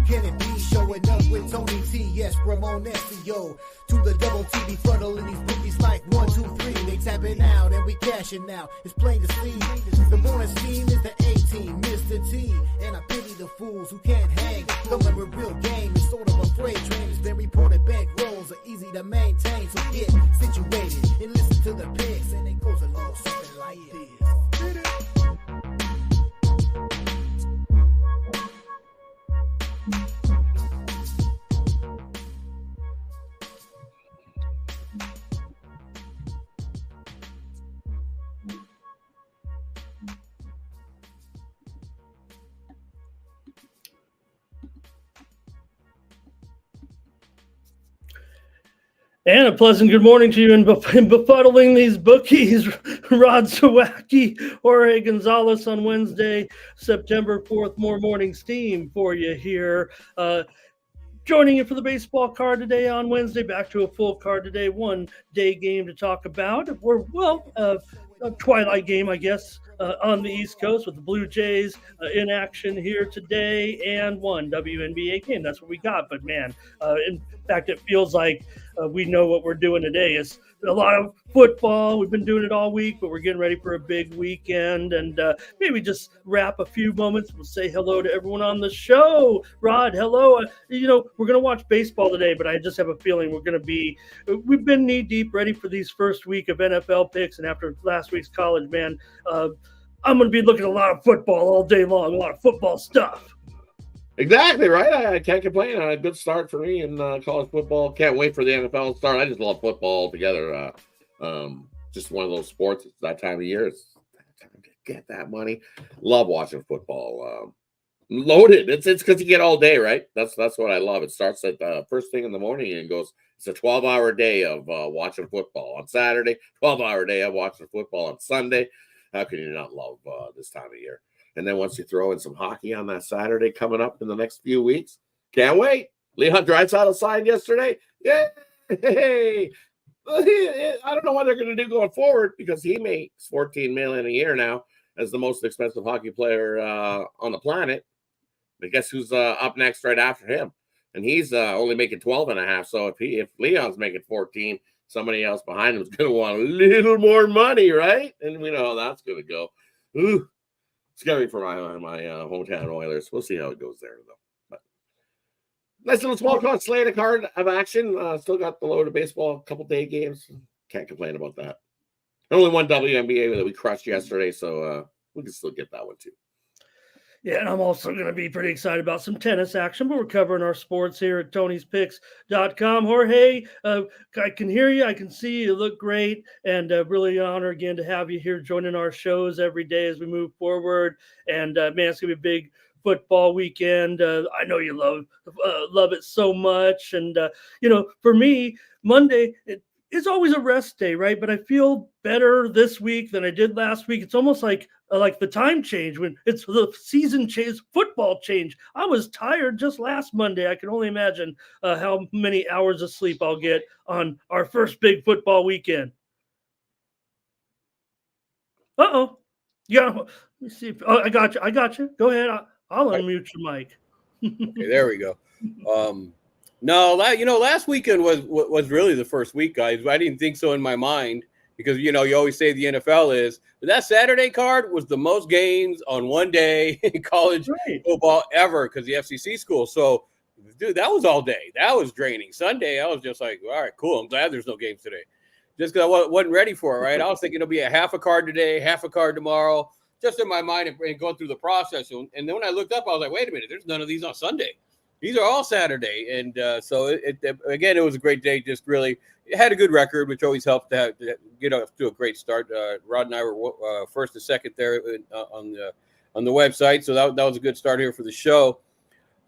can it be? Showing up with Tony T, yes, Ramon SEO. To the double T, befuddling these bookies like 1, 2, 3. They tapping out and we cashing out. It's plain to see. The morning scheme is the A-team, Mr. T. And I pity the fools who can't hang. Coming with real game is sort of a freight train. It's been reported back rolls are easy to maintain. So get situated and listen to the picks. And it goes a little something like this. And a pleasant good morning to you in befuddling these bookies. Rod Sawacki, Jorge Gonzalez on Wednesday, September 4th. More morning steam for you here. Joining you for the baseball card today on Wednesday. Back to a full card today. One day game to talk about. A twilight game, I guess, on the East Coast with the Blue Jays in action here today, and one WNBA game. That's what we got. But, man, in fact, it feels like we know what we're doing today. It's a lot of football. We've been doing it all week, but we're getting ready for a big weekend. And maybe just wrap a few moments. We'll say hello to everyone on the show. Rod, hello. We're going to watch baseball today, but I just have a feeling we've been knee deep ready for these first week of NFL picks. And after last week's college, man, I'm going to be looking at a lot of football all day long, a lot of football stuff. Exactly right. I can't complain. A good start for me in college football. Can't wait for the NFL to start. I just love football altogether. Just one of those sports. It's that time of year. It's time to get that money. Love watching football. Loaded. It's because you get all day, right? That's what I love. It starts at first thing in the morning and goes. It's a 12-hour day of watching football on Saturday. 12-hour day of watching football on Sunday. How can you not love this time of year? And then once you throw in some hockey on that Saturday coming up in the next few weeks, can't wait. Leon Draisaitl signed yesterday. Yay! I don't know what they're going to do going forward because he makes $14 million a year now as the most expensive hockey player on the planet. But guess who's up next right after him? And he's only making 12.5. So if Leon's making 14, somebody else behind him is going to want a little more money, right? And we know how that's going to go. Ooh. Scary for my hometown Oilers. We'll see how it goes there, though. But nice little small slate card of action. Still got the load of baseball, a couple day games. Can't complain about that. Only one WNBA that we crushed yesterday, so we can still get that one too. Yeah, and I'm also going to be pretty excited about some tennis action, but we're covering our sports here at Tony'sPicks.com. Jorge, I can hear you. I can see you. You look great, and really an honor again to have you here joining our shows every day as we move forward. And, man, it's going to be a big football weekend. I know you love it so much. And, for me, Monday it's always a rest day, right? But I feel better this week than I did last week. It's almost like the time change when it's the season change, football change. I was tired just last Monday. I can only imagine how many hours of sleep I'll get on our first big football weekend. Uh-oh. Yeah. Let me see. I got you. Go ahead. I'll unmute your mic. Okay, there we go. No, last weekend was really the first week, guys. I didn't think so in my mind because, you always say the NFL is. But that Saturday card was the most games on one day in college football ever because the FCC school. So, dude, that was all day. That was draining. Sunday, I was just like, all right, cool. I'm glad there's no games today. Just because I wasn't ready for it, right? I was thinking it'll be a half a card today, half a card tomorrow, just in my mind and going through the process. And then when I looked up, I was like, wait a minute, there's none of these on Sunday. These are all Saturday. And so, it was a great day. Just really it had a good record, which always helps to get off to a great start. Rod and I were first and second there on the website. So that was a good start here for the show.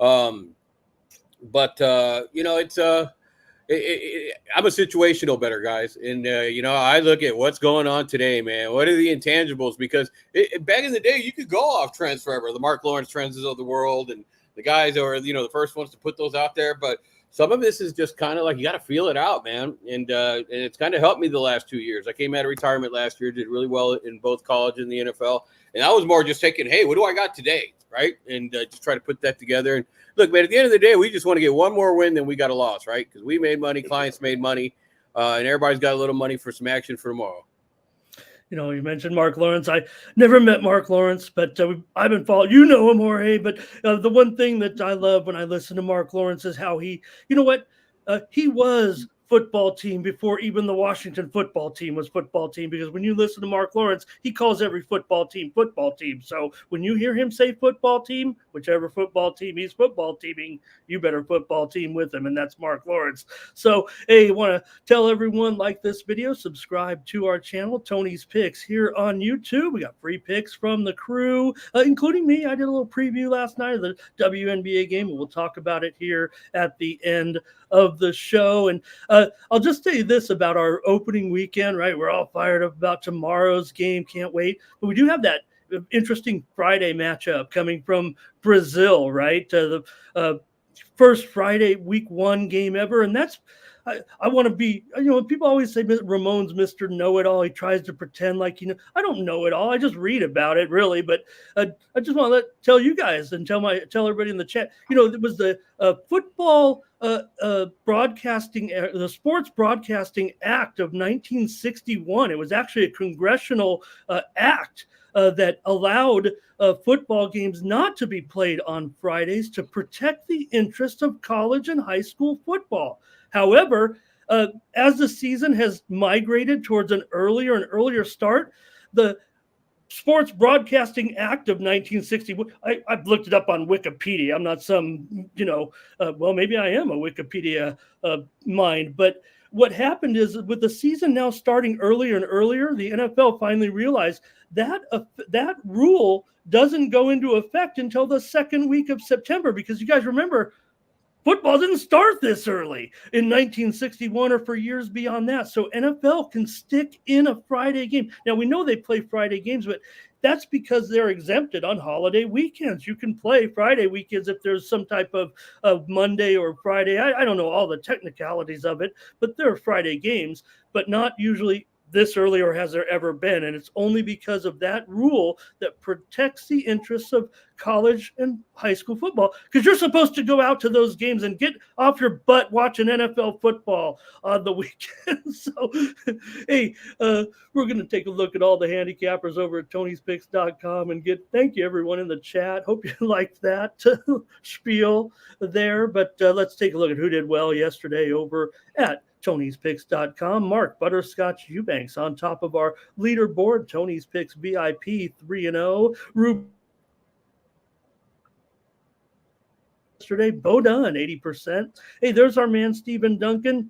I'm a situational better, guys. And, I look at what's going on today, man. What are the intangibles? Because back in the day, you could go off trends forever. The Mark Lawrence trends of the world and the guys are, the first ones to put those out there. But some of this is just kind of like you got to feel it out, man. And it's kind of helped me the last 2 years. I came out of retirement last year, did really well in both college and the NFL. And I was more just thinking, hey, what do I got today? Right. And just try to put that together. And look, man, at the end of the day, we just want to get one more win than we got a loss. Right. Because we made money, clients made money, and everybody's got a little money for some action for tomorrow. You know, you mentioned Mark Lawrence. I never met Mark Lawrence, but I've been following. You know him, Jorge. But the one thing that I love when I listen to Mark Lawrence is how he, you know what, he was football team before even the Washington football team was football team, because when you listen to Mark Lawrence, he calls every football team. So when you hear him say football team, whichever football team he's football teaming, you better football team with him, and that's Mark Lawrence. So, hey, I want to tell everyone, like this video, subscribe to our channel, Tony's Picks, here on YouTube. We got free picks from the crew, including me. I did a little preview last night of the WNBA game, and we'll talk about it here at the end of the show. And I'll just tell you this about our opening weekend, right? We're all fired up about tomorrow's game. Can't wait. But we do have that interesting Friday matchup coming from Brazil, right? The first Friday week 1 game ever. And that's, I want to be, you know, people always say Ramon's Mr. Know-It-All. He tries to pretend like, you know, I don't know it all. I just read about it, really. But I just want to tell you guys and tell everybody in the chat, you know, it was the football broadcasting, the Sports Broadcasting Act of 1961. It was actually a congressional act that allowed football games not to be played on Fridays to protect the interest of college and high school football. However, as the season has migrated towards an earlier and earlier start, the Sports Broadcasting Act of 1961, I've looked it up on Wikipedia. I'm not some, you know, well, maybe I am a Wikipedia mind, but what happened is with the season now starting earlier and earlier, the NFL finally realized that that rule doesn't go into effect until the second week of September, because you guys remember, football didn't start this early in 1961 or for years beyond that. So NFL can stick in a Friday game. Now, we know they play Friday games, but that's because they're exempted on holiday weekends. You can play Friday weekends if there's some type of Monday or Friday. I don't know all the technicalities of it, but there are Friday games, but not usually this early, or has there ever been. And it's only because of that rule that protects the interests of college and high school football, because you're supposed to go out to those games and get off your butt watching NFL football on the weekend. So, hey, we're going to take a look at all the handicappers over at Tony'sPicks.com and thank you everyone in the chat. Hope you liked that spiel there. But let's take a look at who did well yesterday over at Tony'sPicks.com. Mark Butterscotch Eubanks on top of our leaderboard. Tony's Picks VIP 3-0. Ruben yesterday. Bo Dunn 80%. Hey, there's our man Stephen Duncan.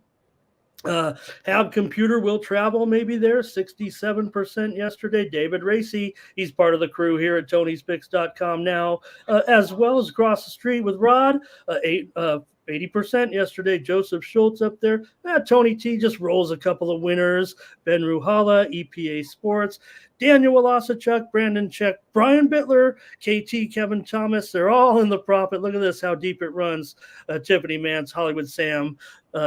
Have computer will travel maybe there 67% yesterday. David Racy, he's part of the crew here at Tony'sPicks.com now, as well as across the street with Rod, 80% yesterday. Joseph Schultz up there. Tony T just rolls a couple of winners. Ben Ruhala, EPA Sports, Daniel Walasachuk, Brandon Check, Brian Bittler, KT, Kevin Thomas. They're all in the profit. Look at this, how deep it runs. Tiffany Mance, Hollywood Sam,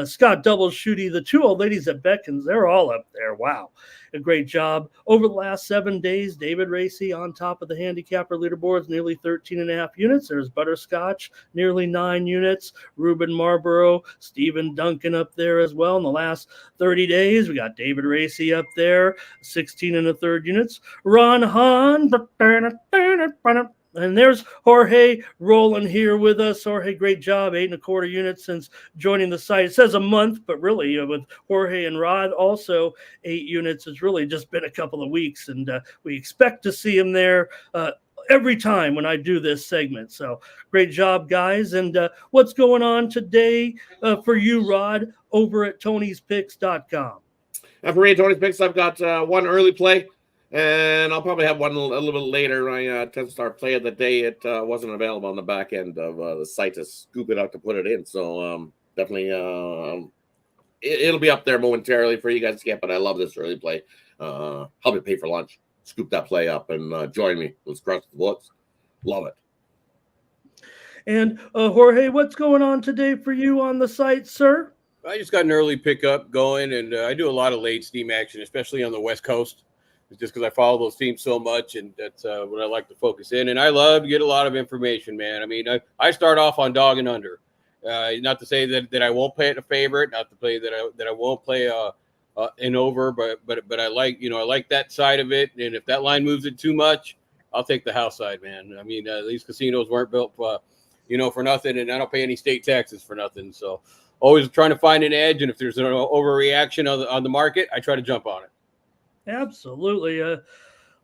Scott Double Shooty, the two old ladies at Beckons, they're all up there. Wow. A great job. Over the last 7 days, David Racy on top of the handicapper leaderboards, nearly 13.5 units. There's Butterscotch, nearly 9 units. Ruben Marlborough, Stephen Duncan up there as well. In the last 30 days, we got David Racy up there, 16 1/3 units. Ron Hahn, and there's Jorge rolling here with us. Jorge, great job, 8 1/4 units since joining the site. It says a month, but really with Jorge and Rod also 8 units. It's really just been a couple of weeks, and we expect to see him there every time when I do this segment. So great job, guys. And what's going on today for you, Rod, over at Tony'sPicks.com? For me, Tony's Picks, I've got one early play. And I'll probably have one a little bit later. I tend to start play of the day. It wasn't available on the back end of the site to scoop it out to put it in. So definitely it'll be up there momentarily for you guys to get. But I love this early play. Help me pay for lunch. Scoop that play up and join me. Let's cross the books. Love it. And Jorge, what's going on today for you on the site, sir? I just got an early pickup going, and I do a lot of late steam action, especially on the West Coast. It's just because I follow those teams so much, and that's what I like to focus in. And I love to get a lot of information, man. I mean, I start off on dog and under. Not to say that I won't play it a favorite, not to play that I won't play an over, but I like I like that side of it. And if that line moves it too much, I'll take the house side, man. I mean, these casinos weren't built for nothing, and I don't pay any state taxes for nothing. So always trying to find an edge, and if there's an overreaction on the market, I try to jump on it. Absolutely.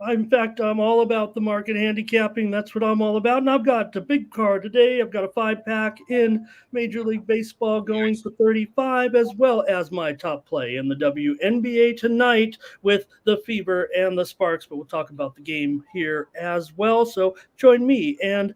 In fact, I'm all about the market handicapping. That's what I'm all about. And I've got a big card today. I've got a 5-pack in Major League Baseball going for 35, as well as my top play in the WNBA tonight with the Fever and the Sparks. But we'll talk about the game here as well. So join me and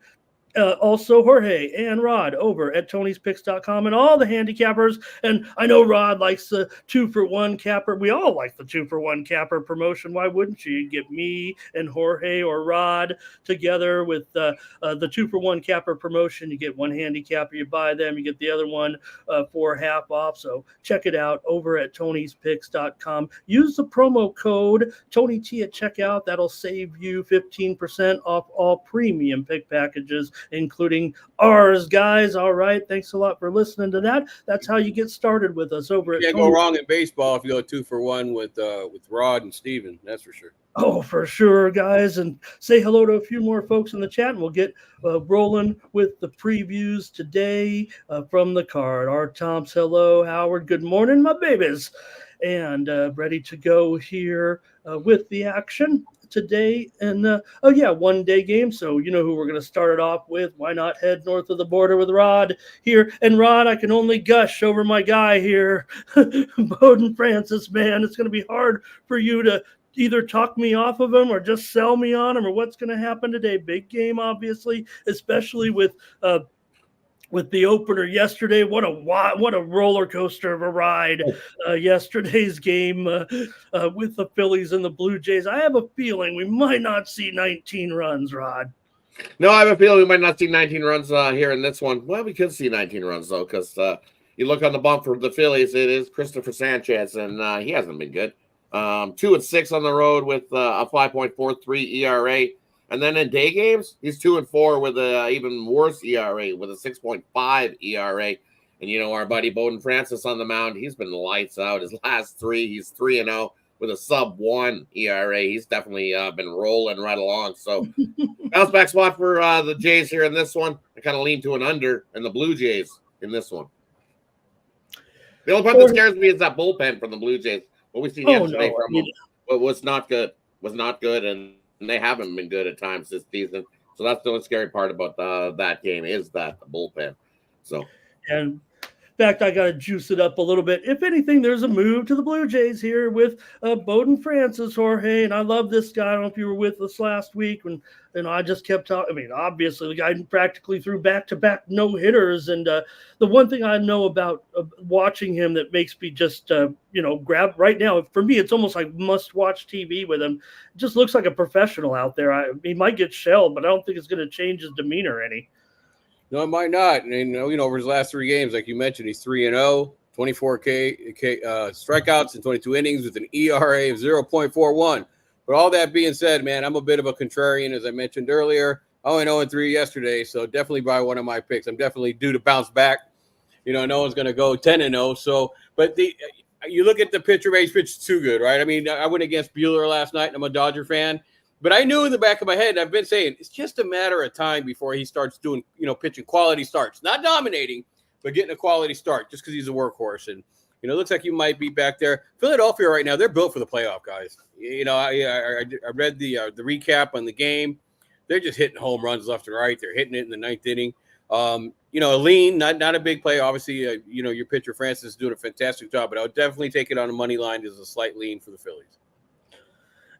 also Jorge and Rod over at Tony'sPicks.com and all the handicappers. And I know Rod likes the 2-for-1 capper. We all like the 2-for-1 capper promotion. Why wouldn't you? Get me and Jorge or Rod together with the 2-for-1 capper promotion. You get one handicapper, you buy them, you get the other one for half off. So check it out over at Tony'sPicks.com. Use the promo code TonyT at checkout. That'll save you 15% off all premium pick packages, including ours, guys. All right. Thanks a lot for listening to that. That's how you get started with us over at Can't go wrong in baseball if you go 2-for-1 with Rod and Steven. That's for sure. Oh, for sure, guys. And say hello to a few more folks in the chat, and we'll get rolling with the previews today from the card. Art Tomps, hello. Howard, good morning, my babies. And ready to go here with the action today. And one-day game. So you know who we're going to start it off with. Why not head north of the border with Rod here? And Rod, I can only gush over my guy here, Bowden Francis, man. It's going to be hard for you to either talk me off of him or just sell me on him, or what's going to happen today. Big game, obviously, especially with the opener yesterday. What a roller coaster of a ride yesterday's game with the Phillies and the Blue Jays. I have a feeling we might not see 19 runs, Rod. No, I have a feeling we might not see 19 runs here in this one. Well, we could see 19 runs, though, because you look on the bump for the Phillies, it is Christopher Sanchez, and he hasn't been good. 2-6 on the road with a 5.43 ERA. And then in day games, he's 2-4 with a even worse ERA, with a 6.5 ERA. And, our buddy Bowden Francis on the mound, he's been lights out. His last three, he's 3-0 with a sub-1 ERA. He's definitely been rolling right along. So bounce back spot for the Jays here in this one. I kind of lean to an under in the Blue Jays in this one. The only part that scares me is that bullpen from the Blue Jays. What we seen yesterday from them was not good. And they haven't been good at times this season. So that's the only scary part about that game is that the bullpen. So, and in fact, I got to juice it up a little bit. If anything, there's a move to the Blue Jays here with Bowden Francis, Jorge, and I love this guy. I don't know if you were with us last week when I just kept talking. I mean, obviously, the guy practically threw back-to-back no-hitters, and the one thing I know about watching him that makes me just, grab right now, for me, it's almost like must-watch TV with him. It just looks like a professional out there. He might get shelled, but I don't think it's going to change his demeanor any. No, it might not. And over his last 3 games, like you mentioned, he's 3-0, 24 strikeouts in 22 innings with an ERA of 0.41. But all that being said, man, I'm a bit of a contrarian, as I mentioned earlier. I only 0-3 yesterday, so definitely buy one of my picks. I'm definitely due to bounce back. No one's going to go 10-0. So, but you look at the pitcher base, pitch too good, right? I mean, I went against Buehler last night, and I'm a Dodger fan. But I knew in the back of my head, I've been saying, it's just a matter of time before he starts doing, pitching quality starts. Not dominating, but getting a quality start just because he's a workhorse. And, it looks like you might be back there. Philadelphia right now, they're built for the playoff, guys. I read the recap on the game. They're just hitting home runs left and right. They're hitting it in the 9th inning. A lean, not a big play. Obviously, your pitcher, Francis, is doing a fantastic job. But I would definitely take it on a money line as a slight lean for the Phillies.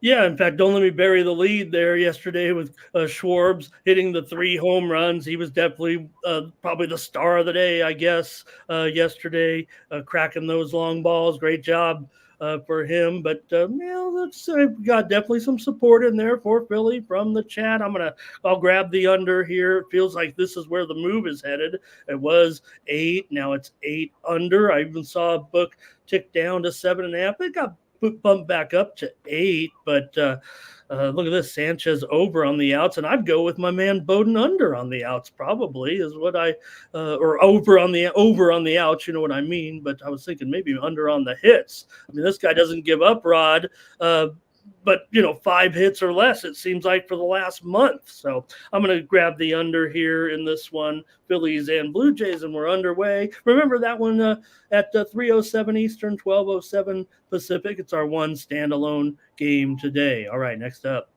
Yeah, in fact, don't let me bury the lead there yesterday with Schwartz hitting the 3 home runs. He was definitely probably the star of the day, I guess, yesterday, cracking those long balls. Great job for him. But looks we got definitely some support in there for Philly from the chat. I'll grab the under here. It feels like this is where the move is headed. It was 8, now it's 8 under. I even saw a book tick down to 7.5. It got bumped back up to 8, but look at this, Sanchez over on the outs, and I'd go with my man Bowden under on the outs. Probably is what I or over on the outs. You know what I mean? But I was thinking maybe under on the hits. I mean, this guy doesn't give up, Rod. But 5 hits or less, it seems like, for the last month. So I'm going to grab the under here in this one, Phillies and Blue Jays, and we're underway. Remember that one at 3:07 Eastern, 12:07 Pacific. It's our one standalone game today. All right, next up.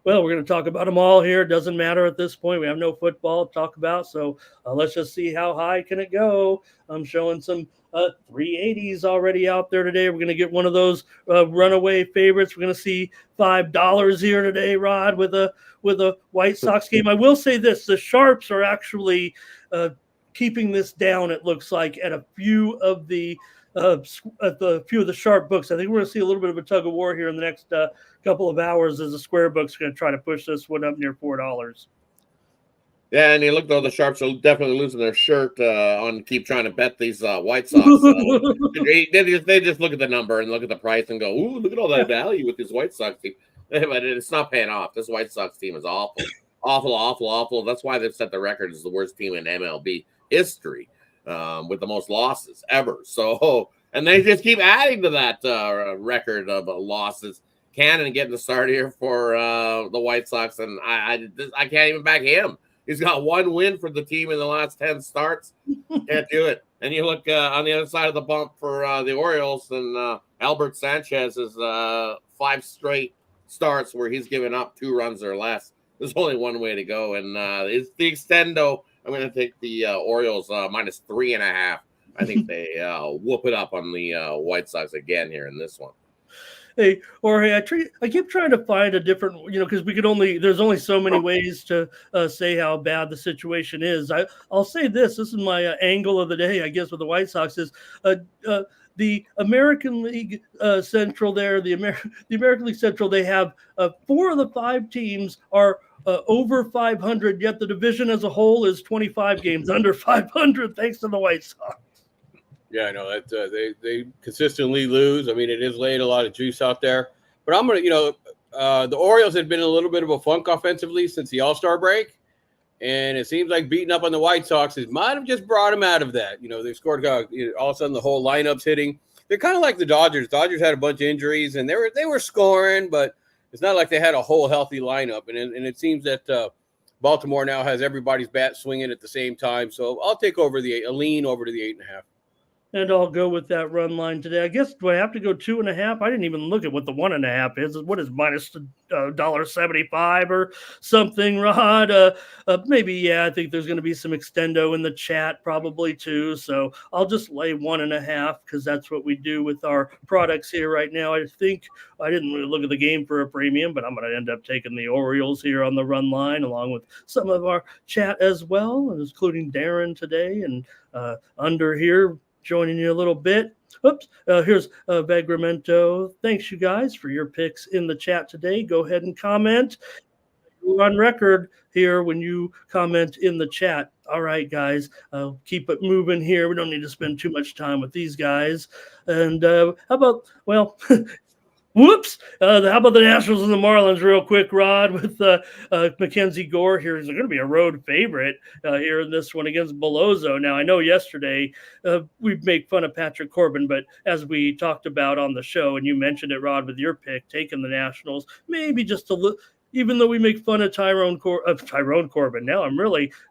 Well, we're going to talk about them all here. It doesn't matter at this point. We have no football to talk about, so let's just see how high can it go. I'm showing some 380s already out there today. We're going to get one of those runaway favorites. We're going to see $5 here today, Rod, with a White Sox game. I will say this: the Sharps are actually keeping this down. It looks like at a few of the sharp books. I think we're going to see a little bit of a tug of war here in the next couple of hours as the square book's going to try to push this one up near $4. Yeah, and you look though, the Sharps are definitely losing their shirt on keep trying to bet these White Sox. They just look at the number and look at the price and go, "Ooh, look at all that value with this White Sox team." But it's not paying off. This White Sox team is awful, awful. That's why they've set the record as the worst team in MLB history with the most losses ever. So, and they just keep adding to that record of losses. Cannon getting the start here for the White Sox, and I can't even back him. He's got 1 win for the team in the last 10 starts. Can't do it. And you look on the other side of the bump for the Orioles, and Albert Sanchez is 5 straight starts where he's given up 2 runs or less. There's only one way to go, and it's the extendo. I'm going to take the Orioles minus 3.5. I think they whoop it up on the White Sox again here in this one. Hey, Jorge, I keep trying to find a different, because there's only so many ways to say how bad the situation is. I'll say this is my angle of the day, I guess, with the White Sox is the American League Central there, the American League Central, they have 4 of the 5 teams are over 500, yet the division as a whole is 25 games under 500, thanks to the White Sox. Yeah, I know that they consistently lose. I mean, it is laying a lot of juice out there. But I'm going to, the Orioles had been in a little bit of a funk offensively since the All-Star break. And it seems like beating up on the White Sox might have just brought them out of that. They scored all of a sudden the whole lineup's hitting. They're kind of like the Dodgers. Dodgers had a bunch of injuries, and they were scoring, but it's not like they had a whole healthy lineup. And it seems that Baltimore now has everybody's bat swinging at the same time. So I'll take a lean over to the 8.5. And I'll go with that run line today. I guess, do I have to go 2.5? I didn't even look at what the 1.5 is. What is minus $1.75 or something, Rod? Maybe, yeah, I think there's going to be some extendo in the chat probably too. So I'll just lay 1.5 because that's what we do with our products here right now. I think I didn't really look at the game for a premium, but I'm going to end up taking the Orioles here on the run line along with some of our chat as well, including Darren today and under here. Joining you a little bit. Oops. Here's Vegramento. Thanks, you guys, for your picks in the chat today. Go ahead and comment. You're on record here when you comment in the chat. All right, guys. Keep it moving here. We don't need to spend too much time with these guys. And how about, whoops. How about the Nationals and the Marlins real quick, Rod, with Mackenzie Gore here. He's going to be a road favorite here in this one against Bellozo. Now, I know yesterday we make fun of Patrick Corbin, but as we talked about on the show, and you mentioned it, Rod, with your pick, taking the Nationals, maybe just a little, even though we make fun of Tyrone Corbin. Now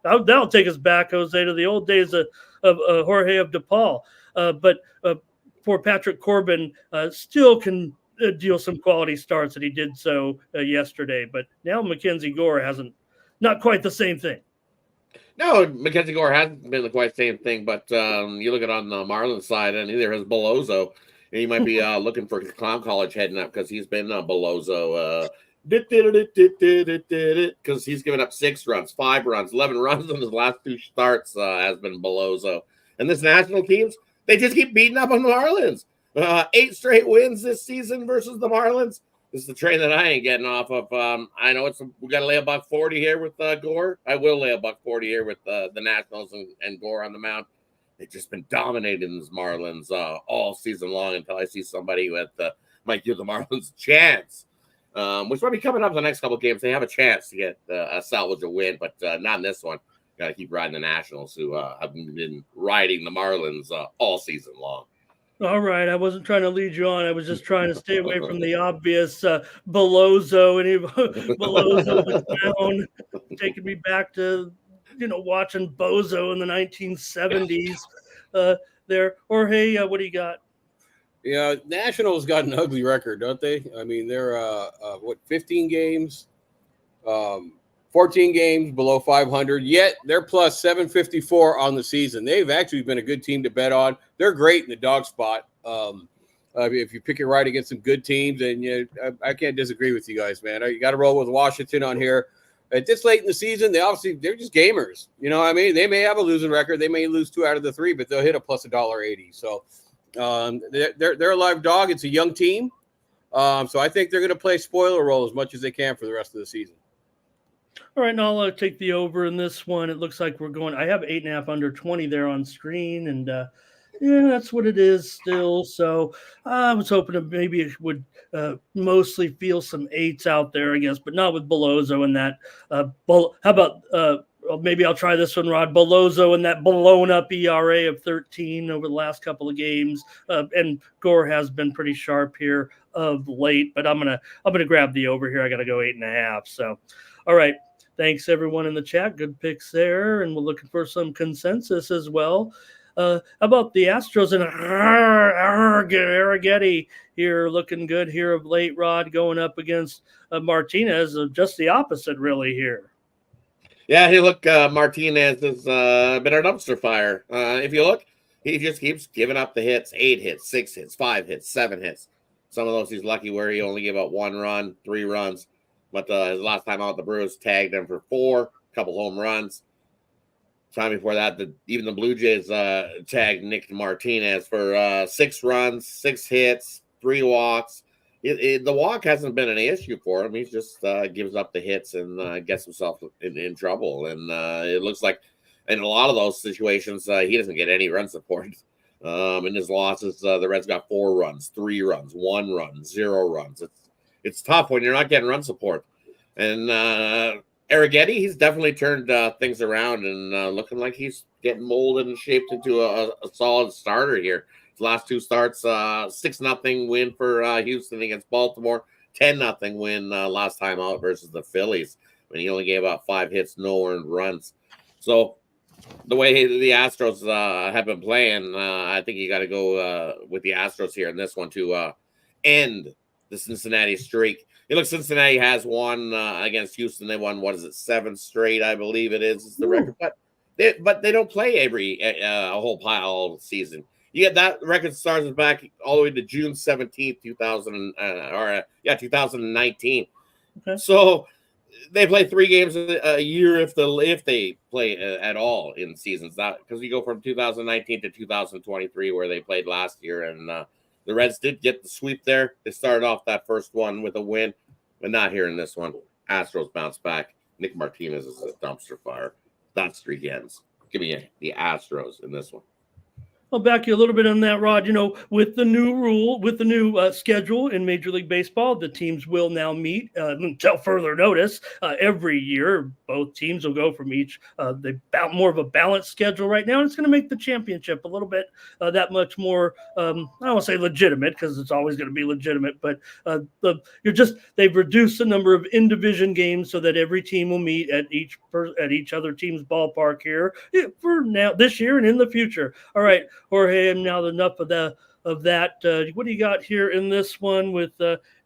that'll take us back, Jose, to the old days of Jorge of DePaul. But for Patrick Corbin, still can deal some quality starts, that he did so yesterday, but now Mackenzie Gore not quite the same thing. No, Mackenzie Gore hasn't been quite the same thing, but you look at on the Marlins side, and neither has Bellozo, and he might be looking for Clown College heading up because he's been Bellozo because he's given up 6 runs, 5 runs, 11 runs in his last 2 starts has been Bellozo. And this national teams, they just keep beating up on the Marlins. 8 straight wins this season versus the Marlins. This is the train that I ain't getting off of. I know we got to lay $140 here with Gore. I will lay $140 here with the Nationals and Gore on the mound. They've just been dominating these Marlins all season long until I see somebody with might give the Marlins a chance, which might be coming up the next couple of games. They have a chance to get a salvage a win, but not in this one. Got to keep riding the Nationals, who have been riding the Marlins all season long. All right, I wasn't trying to lead you on. I was just trying to stay away from the obvious Belozo. Any Belozo was down, taking me back to watching Bozo in the 1970s. There, or hey, what do you got? Yeah, Nationals got an ugly record, don't they? I mean, they're 15 games, 14 games below 500. Yet they're plus 754 on the season. They've actually been a good team to bet on. They're great in the dog spot. If you pick it right against some good teams, and I can't disagree with you guys, man. You got to roll with Washington on here. At this late in the season, they're just gamers. You know what I mean? They may have a losing record. They may lose 2 out of the 3, but they'll hit a plus $1.80. So they're a live dog. It's a young team. So I think they're going to play spoiler role as much as they can for the rest of the season. All right, now I'll take the over in this one. It looks like we're going. I have 8.5 under 20 there on screen, and yeah, that's what it is still. So I was hoping that maybe it would mostly feel some 8s out there, I guess, but not with Belozo and that. How about maybe I'll try this one, Rod. Belozo and that blown up ERA of 13 over the last couple of games, and Gore has been pretty sharp here of late. But I'm gonna grab the over here. I got to go 8.5. So, all right. Thanks, everyone in the chat. Good picks there, and we're looking for some consensus as well. How about the Astros and Arrighetti here looking good here of late, Rod, going up against Martinez, just the opposite really here. Yeah, hey, look, Martinez has been a dumpster fire. If you look, he just keeps giving up the hits, 8 hits, 6 hits, 5 hits, 7 hits. Some of those he's lucky where he only gave up 1 run, 3 runs. But his last time out, the Brewers tagged him for 4, a couple home runs. Time before that, even the Blue Jays tagged Nick Martinez for 6 runs, 6 hits, 3 walks. The walk hasn't been an issue for him. He just gives up the hits and gets himself in trouble. And it looks like in a lot of those situations, he doesn't get any run support. In his losses, the Reds got 4 runs, 3 runs, 1 run, 0 runs. It's tough when you're not getting run support. And Arrighetti, he's definitely turned things around and looking like he's getting molded and shaped into a solid starter here. His last 2 starts, 6-0 win for Houston against Baltimore, 10-0 win last time out versus the Phillies when he only gave out 5 hits, no earned runs. So the way the Astros have been playing, I think you got to go with the Astros here in this one to end the Cincinnati streak. Look, Cincinnati has won against Houston. They won, 7 straight, I believe it is the record. But they don't play every a whole pile all season. You get that record starts back all the way to June 17th, 2019. Okay. So they play 3 games a year if they play at all in seasons. That because you go from 2019 to 2023 where they played last year, and the Reds did get the sweep there. They started off that first one with a win, but not here in this one. Astros bounce back. Nick Martinez is a dumpster fire. That streak ends. Give me the Astros in this one. I'll back you a little bit on that, Rod. With the new rule, with the new schedule in Major League Baseball, the teams will now meet until further notice every year. Both teams will go from each. They more of a balanced schedule right now, and it's going to make the championship a little bit that much more. I don't want to say legitimate because it's always going to be legitimate, but they've reduced the number of in-division games so that every team will meet at each other team's ballpark here for now this year and in the future. All right. Jorge, now enough of that. What do you got here in this one with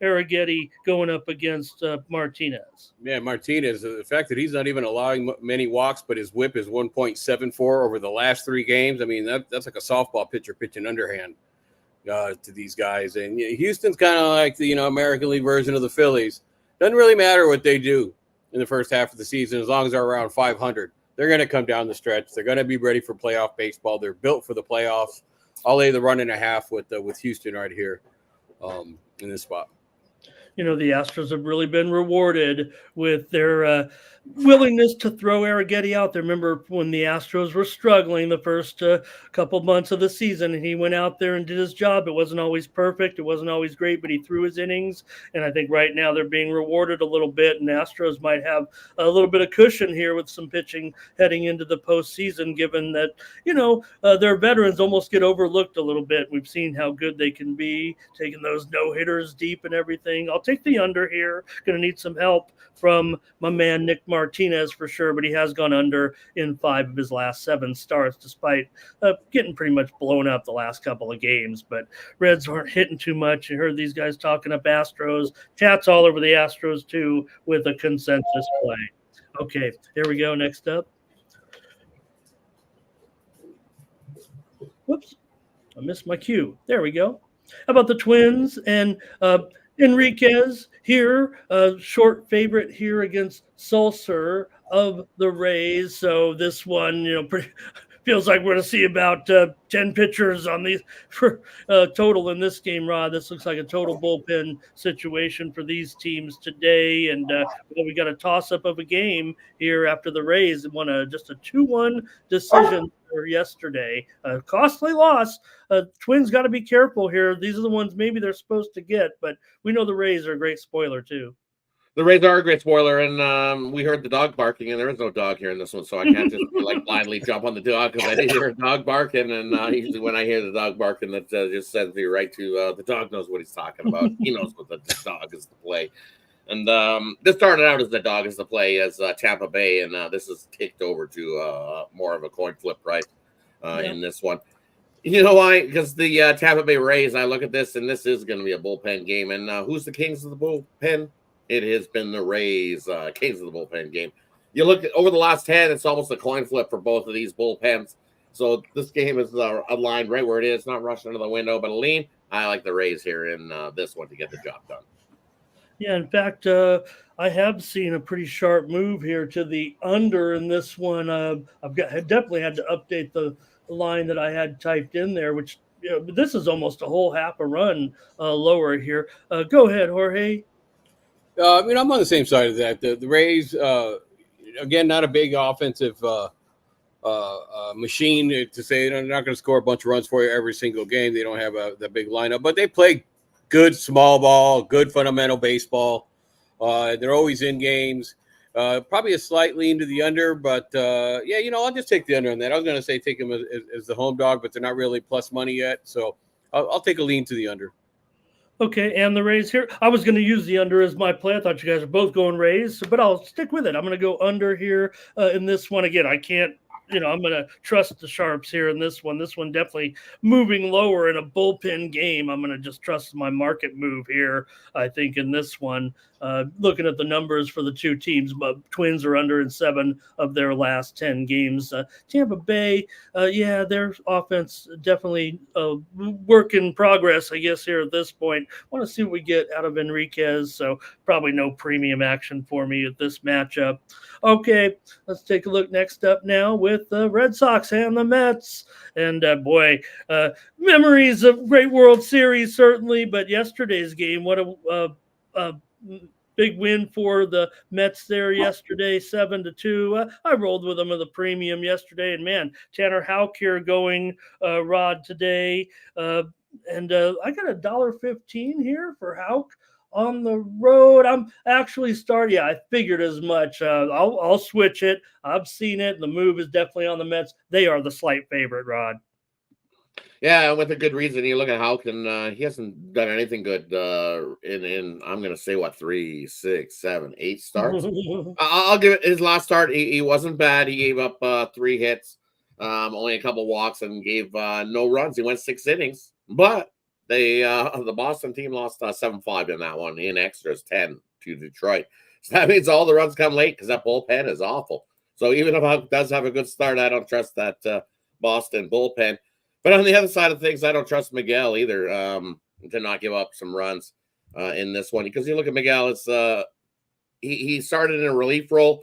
Arrighetti going up against Martinez? Yeah, Martinez, the fact that he's not even allowing many walks, but his whip is 1.74 over the last 3 games. I mean, that's like a softball pitcher pitching underhand to these guys. And Houston's kind of like the American League version of the Phillies. Doesn't really matter what they do in the first half of the season as long as they're around 500. They're going to come down the stretch. They're going to be ready for playoff baseball. They're built for the playoffs. I'll lay the 1.5 with Houston right here in this spot. You know, the Astros have really been rewarded with their willingness to throw Arrighetti out there. Remember when the Astros were struggling the first couple months of the season, and he went out there and did his job. It wasn't always perfect. It wasn't always great, but he threw his innings. And I think right now they're being rewarded a little bit, and the Astros might have a little bit of cushion here with some pitching heading into the postseason, given that, you know, their veterans almost get overlooked a little bit. We've seen how good they can be, taking those no-hitters deep and everything. I'll take the under here. Going to need some help from my man Nick Martinez for sure, but he has gone under in 5 of his last 7 starts, despite getting pretty much blown up the last couple of games. But Reds aren't hitting too much. You heard these guys talking up Astros. Chat's all over the Astros too with a consensus play. Okay, here we go. Next up. Whoops, I missed my cue. There we go. How about the Twins and Enriquez here, short favorite here against Sulcer of the Rays. So this one, you know, feels like we're going to see about 10 pitchers on these for total in this game, Rod. This looks like a total bullpen situation for these teams today. And we got a toss-up of a game here after the Rays won just a 2-1 decision yesterday. A costly loss. Twins got to be careful here. These are the ones maybe they're supposed to get, but we know the Rays are a great spoiler too. The Rays are a great spoiler, and we heard the dog barking, and there is no dog here in this one, so I can't just like blindly jump on the dog because I did hear a dog barking, and usually when I hear the dog barking, that just sends me right to the dog knows what he's talking about. He knows what the dog is to play. And this started out as the dog is to play as Tampa Bay, and this is kicked over to more of a coin flip, right, in this one. You know why? Because the Tampa Bay Rays, I look at this, and this is going to be a bullpen game. And who's the kings of the bullpen? It has been the Rays, kings of the bullpen game. You look at over the last 10, it's almost a coin flip for both of these bullpens. So this game is aligned right where it is, not rushing into the window, but a lean. I like the Rays here in this one to get the job done. Yeah, in fact, I have seen a pretty sharp move here to the under in this one. I've definitely had to update the line that I had typed in there, which, you know, this is almost a whole half a run lower here. Go ahead, Jorge. I mean, I'm on the same side of that. The Rays, again, not a big offensive machine to say they're not going to score a bunch of runs for you every single game. They don't have the big lineup, but they play good small ball, good fundamental baseball. They're always in games. Probably a slight lean to the under, but yeah, you know, I'll just take the under on that. I was going to say take them as the home dog, but they're not really plus money yet, so I'll take a lean to the under. Okay, and the Rays here. I was going to use the under as my play. I thought you guys are both going Rays, but I'll stick with it. I'm going to go under here in this one. Again, I can't, you know, I'm going to trust the Sharps here in this one. This one definitely moving lower in a bullpen game. I'm going to just trust my market move here, I think, in this one. Looking at the numbers for the two teams, but Twins are under in 7 of their last 10 games. Tampa Bay, yeah, their offense definitely work in progress, I guess, here at this point. Want to see what we get out of Enriquez, so probably no premium action for me at this matchup. Okay, let's take a look next up now with the Red Sox and the Mets. And boy, memories of great World Series, certainly, but yesterday's game, what a big win for the Mets there yesterday, 7-2. I rolled with them at the premium yesterday, and man, Tanner Houck here going Rod today, and I got $1.15 here for Houck on the road. I'm actually starting. Yeah, I figured as much. I'll switch it. I've seen it. The move is definitely on the Mets. They are the slight favorite, Rod. Yeah, with a good reason. You look at Houck, and he hasn't done anything good in I'm going to say, 3, 6, 7, 8 starts. I'll give it his last start. He wasn't bad. He gave up 3 hits, only a couple walks, and gave no runs. He went 6 innings, but the Boston team lost 7-5 in that one in extras, 10 to Detroit. So that means all the runs come late because that bullpen is awful. So even if Houck does have a good start, I don't trust that Boston bullpen. But on the other side of things, I don't trust Miguel either to not give up some runs in this one. Because you look at Miguel, it's he started in a relief role,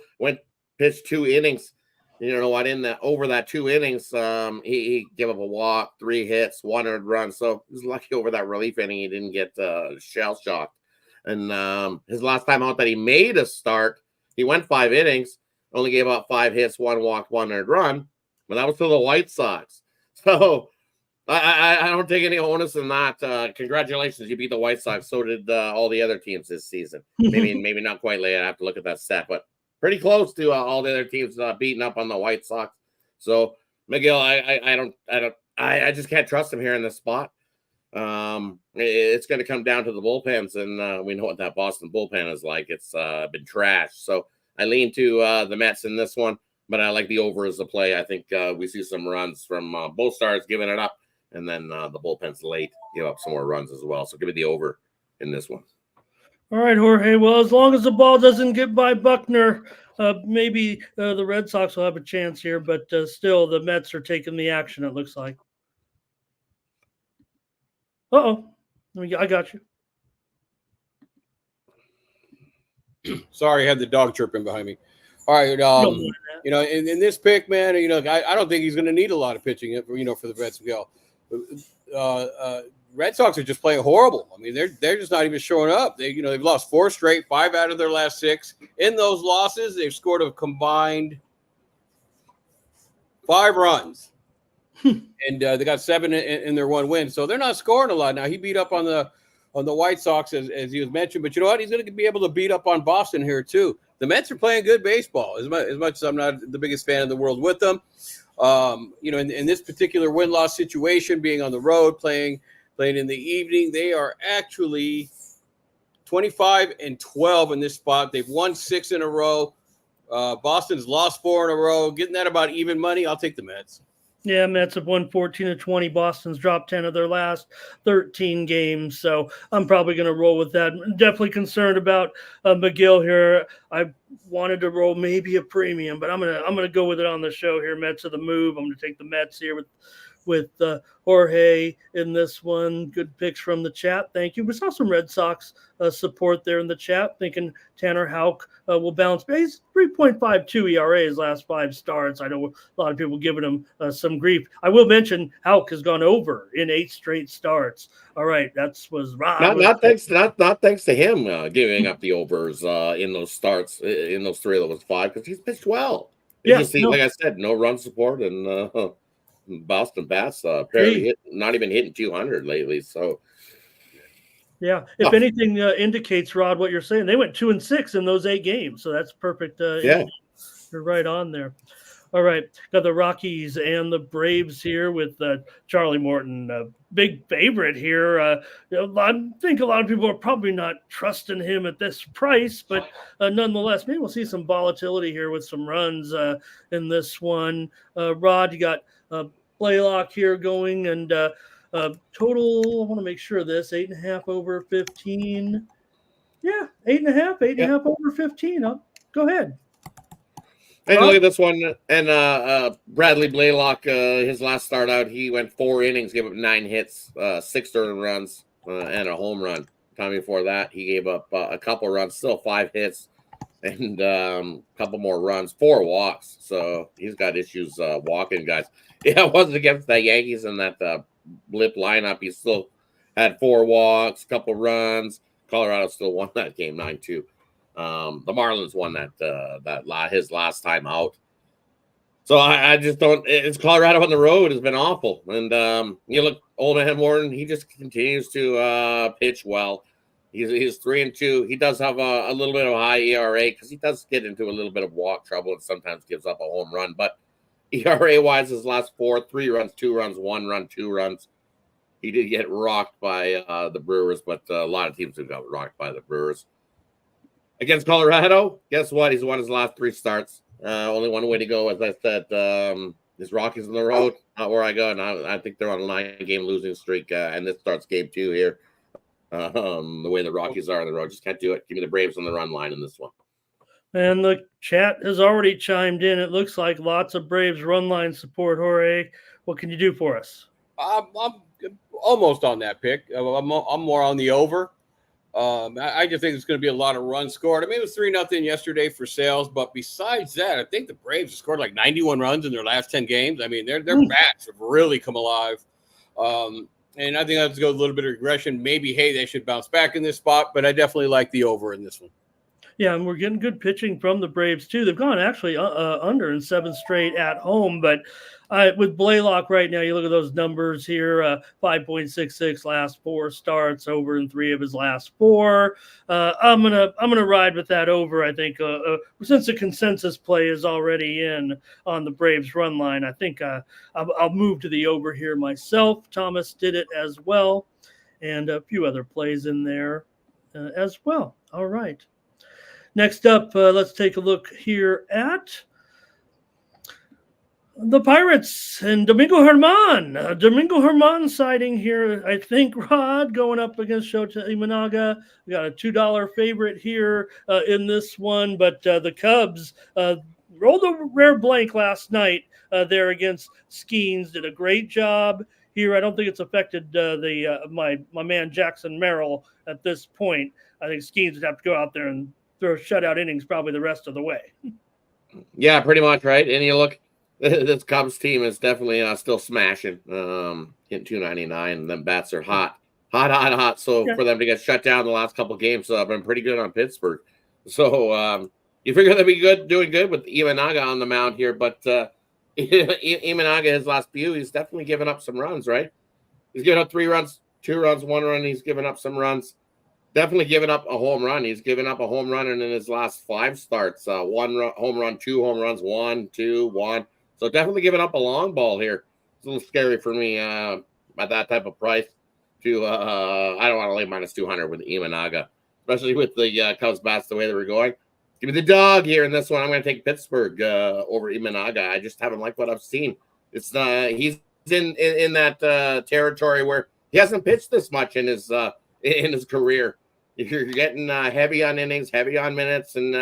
pitched 2 innings, You know what? Over that 2 innings, he gave up a walk, 3 hits, 1 earned run. So he was lucky over that relief inning he didn't get shell shocked. And his last time out that he made a start, he went 5 innings, only gave up 5 hits, 1 walk, 1 earned run, but that was to the White Sox. So I don't take any onus in that. Congratulations, you beat the White Sox. So did all the other teams this season. Maybe not quite late. I have to look at that stat, but pretty close to all the other teams beating up on the White Sox. So Miguel, I just can't trust him here in this spot. It's going to come down to the bullpens, and we know what that Boston bullpen is like. It's been trashed. So I lean to the Mets in this one, but I like the over as a play. I think we see some runs from both stars giving it up, and then the bullpen's late, give up some more runs as well. So give me the over in this one. All right, Jorge. Well, as long as the ball doesn't get by Buckner, maybe the Red Sox will have a chance here, but still the Mets are taking the action, it looks like. Uh-oh. I got you. Sorry, I had the dog chirping behind me. All right, you know, in this pick, man, you know, I don't think he's going to need a lot of pitching, you know, for the Mets to go. Red Sox are just playing horrible. I mean, they're just not even showing up. They've lost 4 straight, 5 out of their last 6. In those losses, they've scored a combined 5 runs, and they got 7 in their 1 win. So they're not scoring a lot now. He beat up on the White Sox as he was mentioned, but you know what? He's going to be able to beat up on Boston here too. The Mets are playing good baseball. As much as I'm not the biggest fan in the world with them, you know, in this particular win-loss situation, being on the road, playing in the evening, they are actually 25-12 in this spot. They've won 6 in a row. Boston's lost 4 in a row. Getting that about even money, I'll take the Mets. Yeah, Mets have won 14-20. Boston's dropped 10 of their last 13 games. So I'm probably going to roll with that. I'm definitely concerned about McGill here. I wanted to roll maybe a premium, but I'm gonna go with it on the show here. Mets are the move. I'm going to take the Mets here with Jorge in this one. Good picks from the chat. Thank you. We saw some Red Sox support there in the chat, thinking Tanner Houck will bounce. He's 3.52 ERA his last 5 starts. I know a lot of people giving him some grief. I will mention Houck has gone over in 8 straight starts. All right, was Rob. Not thanks to him giving up the overs in those starts, in those 3 of those 5, because he's pitched well. Like I said, no run support, and Boston bats barely not even hitting 200 lately. So yeah, if anything indicates, Rod, what you're saying, they went 2-6 in those 8 games, so that's perfect. Yeah, you're right on there. All right, got the Rockies and the Braves here with Charlie Morton, big favorite here. I think a lot of people are probably not trusting him at this price, but nonetheless, maybe we'll see some volatility here with some runs in this one. Rod, you got Blaylock here going, and total, I want to make sure of this, 8.5 over 15. Yeah, 8.5 over 15. Go ahead. And look at this one. And Bradley Blaylock, his last start out, he went 4 innings, gave up 9 hits, 6 earned runs, and a home run. Time before that, he gave up a couple runs, still 5 hits, and a couple more runs, 4 walks. So he's got issues walking, guys. Yeah, it wasn't against the Yankees in that blip lineup. He still had 4 walks, couple runs. Colorado still won that game 9-2. The Marlins won his last time out. So I just don't. It's Colorado on the road has been awful, and you look, old man Morton, he just continues to pitch well. He's 3-2. He does have a little bit of a high ERA because he does get into a little bit of walk trouble and sometimes gives up a home run. But ERA wise, his last 4, 3 runs, 2 runs, 1 run, 2 runs. He did get rocked by the Brewers, but a lot of teams have got rocked by the Brewers. Against Colorado, guess what? He's won his last 3 starts. Only one way to go, as I said, is Rockies on the road, not where I go. And I think they're on a 9-game losing streak, and this starts game 2 here. The way the Rockies are on the road, just can't do it. Give me the Braves on the run line in this one. And the chat has already chimed in. It looks like lots of Braves run line support. Jorge, what can you do for us? I'm almost on that pick. I'm more on the over. I just think it's going to be a lot of runs scored. I mean, it was 3-0 yesterday for Sales, but besides that, I think the Braves have scored like 91 runs in their last 10 games. I mean, their bats have really come alive. And I think that's go a little bit of regression. Maybe, hey, they should bounce back in this spot, but I definitely like the over in this one. Yeah, and we're getting good pitching from the Braves, too. They've gone actually under in 7 straight at home. But with Blaylock right now, you look at those numbers here, 5.66 last 4 starts, over in 3 of his last 4. I'm gonna ride with that over, I think. Since the consensus play is already in on the Braves run line, I think I'll move to the over here myself. Thomas did it as well, and a few other plays in there as well. All right. Next up, let's take a look here at the Pirates and Domingo Germán. Domingo Germán sighting here, I think, Rod, going up against Shota Imanaga. We got a $2 favorite here in this one, but the Cubs rolled a rare blank last night there against Skeens. Did a great job here. I don't think it's affected my man Jackson Merrill at this point. I think Skeens would have to go out there and throw shutout innings probably the rest of the way. Yeah, pretty much, right? And you look, this Cubs team is definitely still smashing, hitting 299, and them bats are hot. So for them to get shut down the last couple of games, been pretty good on Pittsburgh. So you figure they'll be doing good with Imanaga on the mound here, but Imanaga, his last few, he's definitely given up some runs, right? He's given up 3 runs, 2 runs, 1 run. He's given up some runs. Definitely given up a home run. He's given up a home run in his last 5 starts. 1 home run, 2 home runs, 1, 2, 1. So definitely giving up a long ball here. It's a little scary for me at that type of price. I don't want to lay minus 200 with Imanaga, especially with the Cubs bats the way they were going. Give me the dog here in this one. I'm going to take Pittsburgh over Imanaga. I just haven't liked what I've seen. It's he's in that territory where he hasn't pitched this much in his career. If you're getting heavy on innings, heavy on minutes, and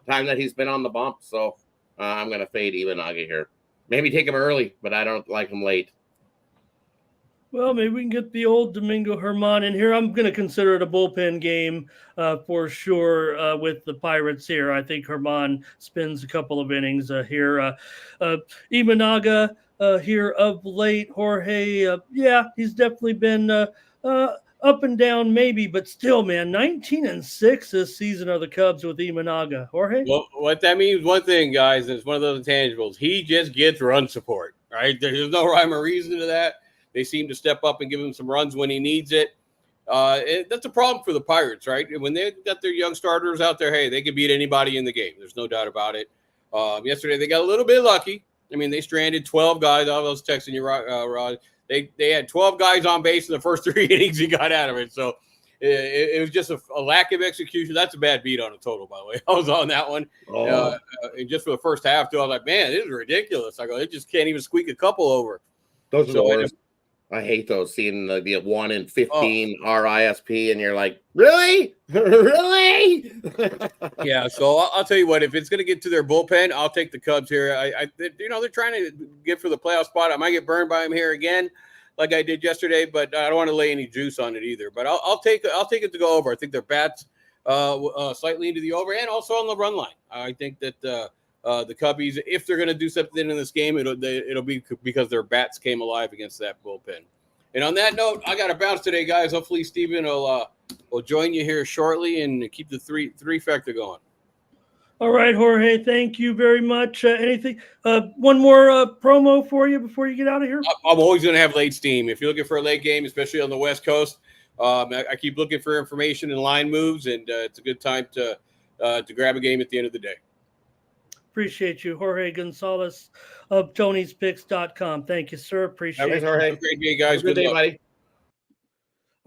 time that he's been on the bump, so I'm going to fade Imanaga here. Maybe take him early, but I don't like him late. Well, maybe we can get the old Domingo Germán in here. I'm going to consider it a bullpen game for sure with the Pirates here. I think Germán spends a couple of innings here. Imanaga here of late, Jorge. He's definitely been up and down maybe, but still, man, 19-6 this season are the Cubs with Imanaga. Jorge? Well, what that means, one thing, guys, it's one of those intangibles. He just gets run support, right? There's no rhyme or reason to that. They seem to step up and give him some runs when he needs it. That's a problem for the Pirates, right? When they've got their young starters out there, hey, they can beat anybody in the game. There's no doubt about it. Yesterday, they got a little bit lucky. I mean, they stranded 12 guys. I was texting you, Rod. They had 12 guys on base in the first 3 innings he got out of it. So it was just a lack of execution. That's a bad beat on a total, by the way. I was on that one. And just for the first half, too, I was like, man, this is ridiculous. I go, they just can't even squeak a couple over. Those are the worst. I hate those, seeing the 1 in 15 RISP, and you're like, really? Really? Yeah, so I'll tell you what, if it's going to get to their bullpen, I'll take the Cubs here. They're trying to get for the playoff spot. I might get burned by them here again, like I did yesterday, but I don't want to lay any juice on it either. But I'll take it to go over. I think their bats slightly into the over, and also on the run line. I think that the Cubbies, if they're going to do something in this game, it'll be because their bats came alive against that bullpen. And on that note, I got to bounce today, guys. Hopefully, Steven will join you here shortly and keep the three factor going. All right, Jorge, thank you very much. Anything? One more promo for you before you get out of here? I'm always going to have late steam. If you're looking for a late game, especially on the West Coast, I keep looking for information and line moves, and it's a good time to grab a game at the end of the day. Appreciate you, Jorge Gonzalez of Tony'sPicks.com. Thank you, sir. Appreciate it. Jorge. Have a great day, guys. Good day, buddy.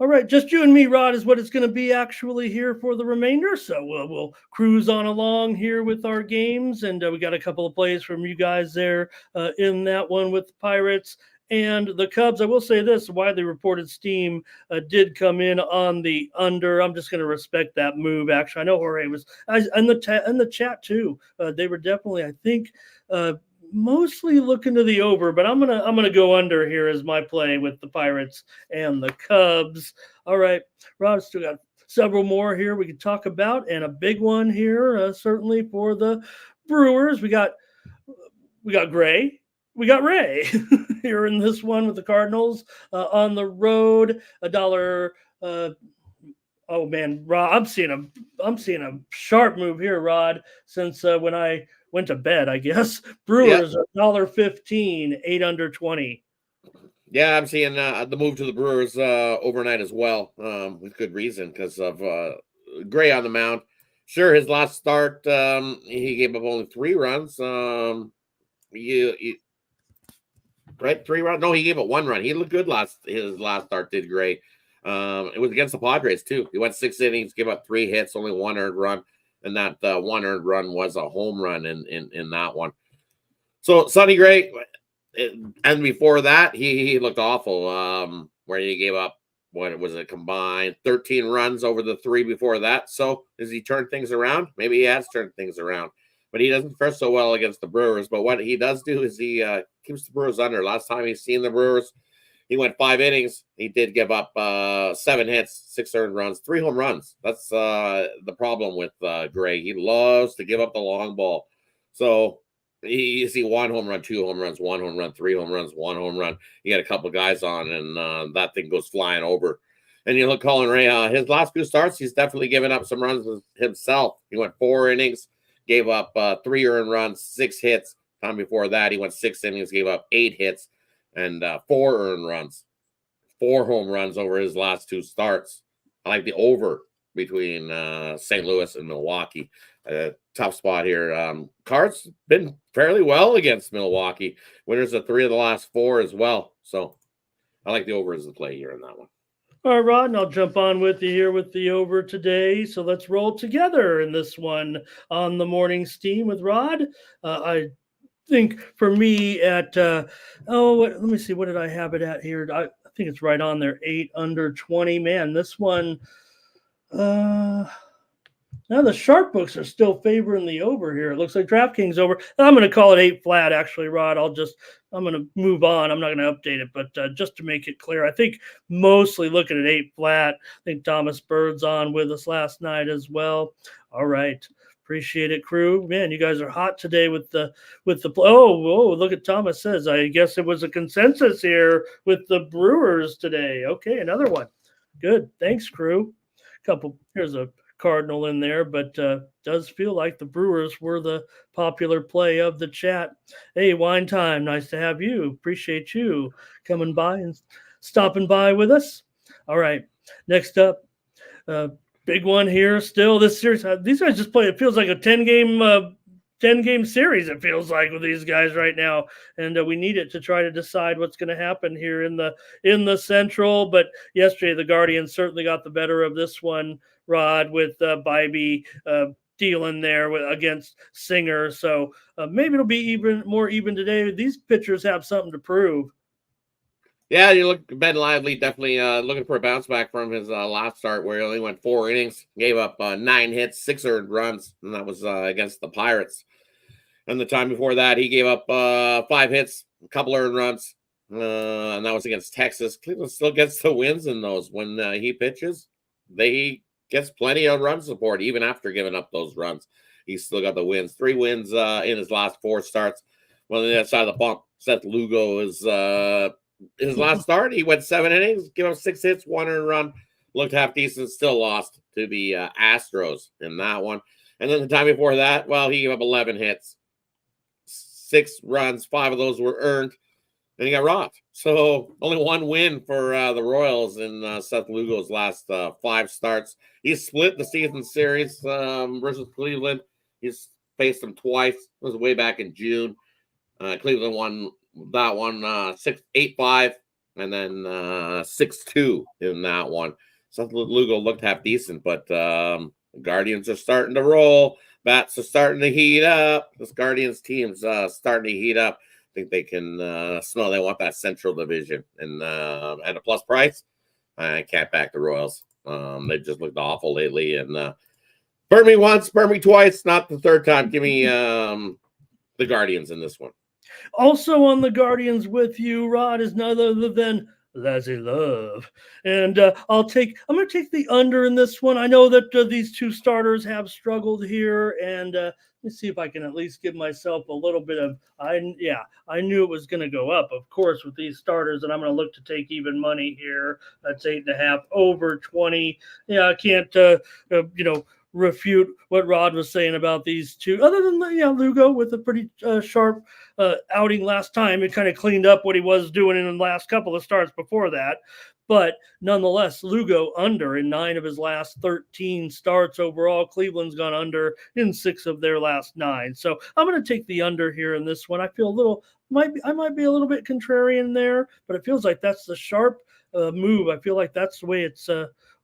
All right, just you and me, Rod, is what it's going to be actually here for the remainder. So we'll cruise on along here with our games, and we got a couple of plays from you guys there in that one with the Pirates and the Cubs. I will say this: widely reported steam did come in on the under. I'm just going to respect that move. Actually, I know Jorge was in the chat too. They were definitely, I think, mostly looking to the over, but I'm gonna go under here as my play with the Pirates and the Cubs. All right, Rod, still got several more here we could talk about, and a big one here, certainly for the Brewers. We got Gray. We got Ray here in this one with the Cardinals on the road. $1. Oh man, Rod, I'm seeing a sharp move here, Rod. Since when I went to bed, I guess Brewers $1.15, 8 under 20. Yeah, I'm seeing the move to the Brewers overnight as well, with good reason because of Gray on the mound. Sure, his last start, he gave up only 3 runs. Right, 3 runs? No, he gave up 1 run. He looked good his last start, did Gray. It was against the Padres too. He went 6 innings, gave up 3 hits, only 1 earned run, and that 1 earned run was a home run in that one. So Sonny Gray, and before that, he looked awful. Where he gave up, what was it, combined 13 runs over the 3 before that. So has he turned things around? Maybe he has turned things around, but he doesn't fare so well against the Brewers. But what he does do is he keeps the Brewers under. Last time he's seen the Brewers, he went 5 innings. He did give up 7 hits, 6 earned runs, 3 home runs. That's the problem with Gray. He loves to give up the long ball. So you see 1 home run, 2 home runs, 1 home run, 3 home runs, 1 home run. You got a couple guys on, and that thing goes flying over. And you look, Colin Ray, his last 2 starts, he's definitely given up some runs himself. He went 4 innings, gave up 3 earned runs, 6 hits. Time before that, he went 6 innings, gave up 8 hits. And 4 earned runs, 4 home runs over his last 2 starts. I like the over between St. Louis and Milwaukee. Tough spot here. Cards been fairly well against Milwaukee. Winners of 3 of the last 4 as well. So I like the over as the play here in that one. All right, Rod, and I'll jump on with you here with the over today. So let's roll together in this one on the morning steam with Rod. I think for me at let me see, what did I have it at here? I think it's right on there, 8 under 20. Man, this one now the sharp books are still favoring the over here. It looks like DraftKings over. I'm going to call it 8 flat, actually, Rod. I'm going to move on. I'm not going to update it, but just to make it clear, I think mostly looking at 8 flat. I think Thomas Bird's on with us last night as well. All right. Appreciate it, crew. Man, you guys are hot today with the look at Thomas says. I guess it was a consensus here with the Brewers today. Okay, another one. Good. Thanks, crew. Here's a Cardinal in there, but does feel like the Brewers were the popular play of the chat. Hey, Wine Time, nice to have you. Appreciate you coming by and stopping by with us. All right, next up, big one here still. This series, these guys just play. It feels like a 10-game series, it feels like, with these guys right now, and we need it to try to decide what's going to happen here in the Central. But yesterday the Guardians certainly got the better of this one, Rod, with Bybee dealing there against Singer. So maybe it'll be even more even today. These pitchers have something to prove. Yeah, you look, Ben Lively definitely looking for a bounce back from his last start, where he only went 4 innings, gave up 9 hits, 6 earned runs, and that was against the Pirates. And the time before that, he gave up 5 hits, a couple earned runs, and that was against Texas. Cleveland still gets the wins in those. When he pitches, he gets plenty of run support, even after giving up those runs. He's still got the wins. 3 wins in his last 4 starts. Well, on the other side of the bump, Seth Lugo is his last start. He went 7 innings, gave up 6 hits, 1 earned run, looked half decent, still lost to the Astros in that one. And then the time before that, well, he gave up 11 hits, 6 runs, 5 of those were earned, and he got rocked. So only 1 win for the Royals in Seth Lugo's last 5 starts. He's split the season series versus Cleveland. He's faced them twice. It was way back in June. Cleveland won that one 8-5, and then 6-2 in that one. Seth Lugo looked half decent, but the Guardians are starting to roll. Bats are starting to heat up. This Guardians team's starting to heat up. I think they can smell they want that Central Division. And at a plus price, I can't back the Royals. They just looked awful lately. And burn me once, burn me twice, not the third time. Give me the Guardians in this one. Also on the Guardians with you, Rod, is none other than That they love. And I'm going to take the under in this one. I know that these two starters have struggled here, and let me see if I can at least give myself a little bit of. I knew it was going to go up, of course, with these starters, and I'm going to look to take even money here. That's 8.5 over 20. Yeah, I can't, refute what Rod was saying about these two. Other than Lugo with a pretty sharp outing last time. It kind of cleaned up what he was doing in the last couple of starts before that. But nonetheless, Lugo under in 9 of his last 13 starts overall. Cleveland's gone under in 6 of their last 9. So I'm going to take the under here in this one. I feel I might be a little bit contrarian there, but it feels like that's the sharp move. I feel like that's the way it's.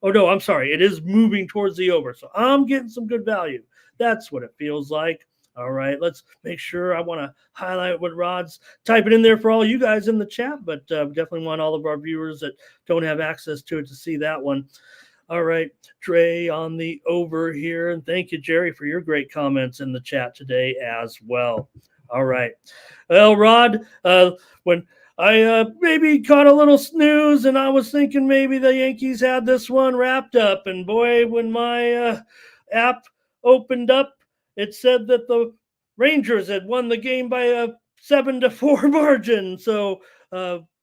Oh no, I'm sorry. It is moving towards the over. So I'm getting some good value. That's what it feels like. All right, let's make sure. I want to highlight what Rod's typing in there for all you guys in the chat, but definitely want all of our viewers that don't have access to it to see that one. All right, Trey on the over here. And thank you, Jerry, for your great comments in the chat today as well. All right. Well, Rod, when I maybe caught a little snooze, and I was thinking maybe the Yankees had this one wrapped up. And boy, when my app opened up, it said that the Rangers had won the game by a 7-4 margin. So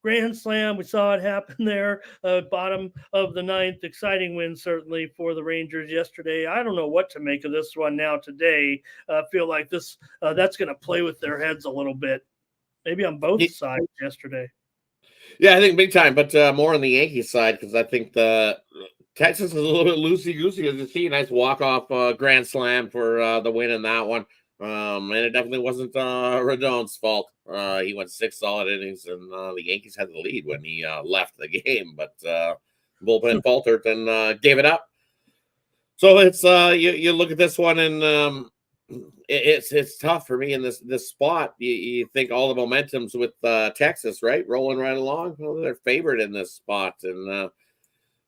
grand slam, we saw it happen there. Bottom of the 9th, exciting win certainly for the Rangers yesterday. I don't know what to make of this one now today. Feel like this that's going to play with their heads a little bit. Maybe on both sides yesterday. Yeah, I think big time, but more on the Yankees side because I think the Texas is a little bit loosey-goosey. As you see, nice walk-off grand slam for the win in that one. And it definitely wasn't Rodon's fault. He went 6 solid innings, and the Yankees had the lead when he left the game. But bullpen faltered and gave it up. So it's you look at this one, and it's tough for me in this spot. You think all the momentum's with Texas, right? Rolling right along. Well, they're favored in this spot. And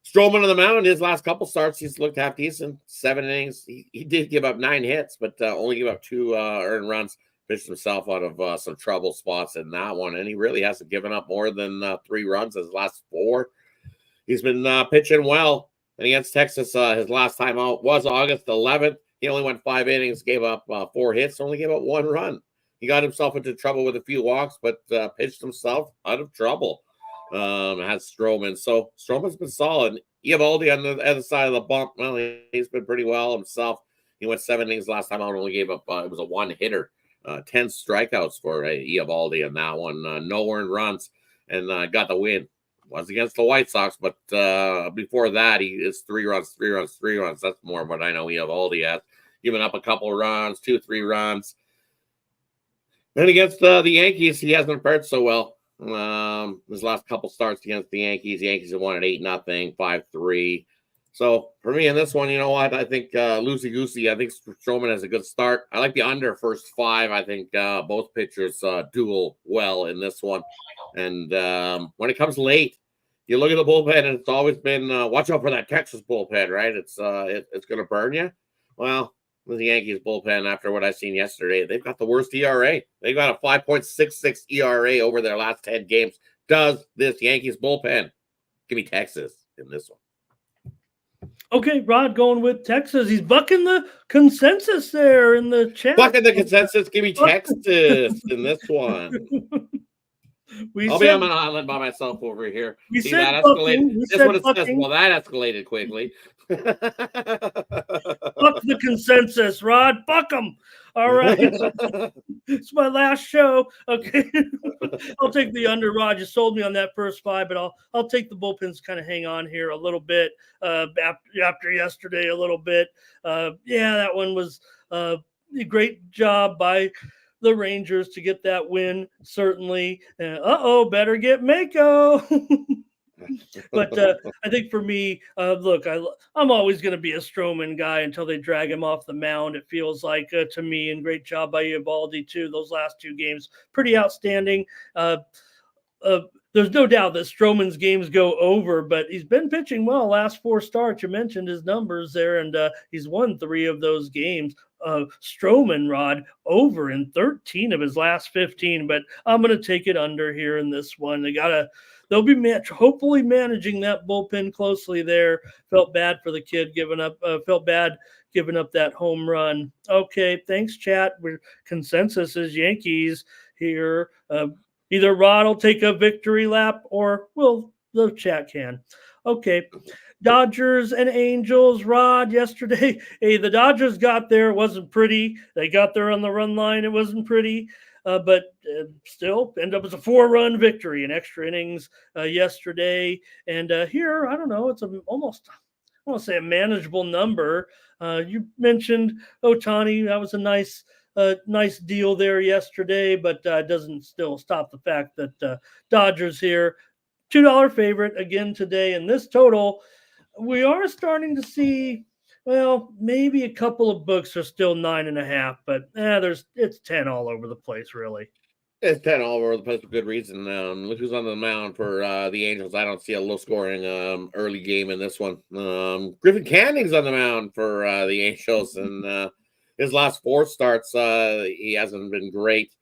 Stroman on the mound, his last couple starts, he's looked half decent. 7 innings. He did give up 9 hits, but only give up 2 earned runs. Pitched himself out of some trouble spots in that one. And he really hasn't given up more than 3 runs in his last 4. He's been pitching well. And against Texas, his last time out was August 11th. He only went 5 innings, gave up 4 hits, only gave up 1 run. He got himself into trouble with a few walks, but pitched himself out of trouble. Has Stroman. So Stroman's been solid. Eovaldi on the other side of the bump. Well, he's been pretty well himself. He went 7 innings last time out, only gave up, it was a 1-hitter. 10 strikeouts for Eovaldi in that one. No earned runs, and got the win. Was against the White Sox, but before that, he is 3 runs. That's more of what I know Eovaldi has. Giving up a couple of runs, 2-3 runs. And against the Yankees, he hasn't fared so well. His last couple starts against the Yankees have won at 8-0, 5-3. So for me in this one, you know what? I think loosey-goosey. I think Stroman has a good start. I like the under first 5. I think both pitchers duel well in this one. And when it comes late, you look at the bullpen, and it's always been watch out for that Texas bullpen, right? It's going to burn you. Well, with the Yankees bullpen, after what I've seen yesterday, they've got the worst ERA. They got a 5.66 ERA over their last 10 games. Does this Yankees bullpen? Give me Texas in this one. Okay, Rod going with Texas. He's bucking the consensus there in the chat. Bucking the consensus. Give me Texas in this one. I'll be on an island by myself over here. See, that escalated. This one says, well, that escalated quickly. Buck the consensus, Rod. Buck them. All right. It's my last show. Okay. I'll take the under, Rod. You sold me on that first 5, but I'll take the bullpens, kind of hang on here a little bit after yesterday a little bit. That one was a great job by the Rangers to get that win, certainly. Better get Mako. But I think for me, look, I'm always going to be a Stroman guy until they drag him off the mound. It feels like to me, and great job by Eovaldi too. Those last 2 games, pretty outstanding. There's no doubt that Stroman's games go over, but he's been pitching well last 4 starts. You mentioned his numbers there, and he's won 3 of those games. Stroman, Rod, over in 13 of his last 15, but I'm going to take it under here in this one. they'll be hopefully managing that bullpen closely there. Felt bad for the kid giving up. Felt bad giving up that home run. Okay, thanks, chat. Consensus is Yankees here. Either Rod will take a victory lap, or the chat can. Okay. Dodgers and Angels, Rod, yesterday. Hey, the Dodgers got there. It wasn't pretty. They got there on the run line. It wasn't pretty. But still ended up as a 4-run victory in extra innings yesterday. And here, I don't know, it's almost, I want to say a manageable number. You mentioned Ohtani. That was a nice deal there yesterday, but doesn't still stop the fact that Dodgers here, $2 favorite again today. And this total, we are starting to see, well, maybe a couple of books are still 9.5, but it's 10 all over the place, really. It's 10 all over the place for good reason. Look who's on the mound for the Angels. I don't see a low-scoring early game in this one. Griffin Canning's on the mound for the Angels, and his last 4 starts, he hasn't been great.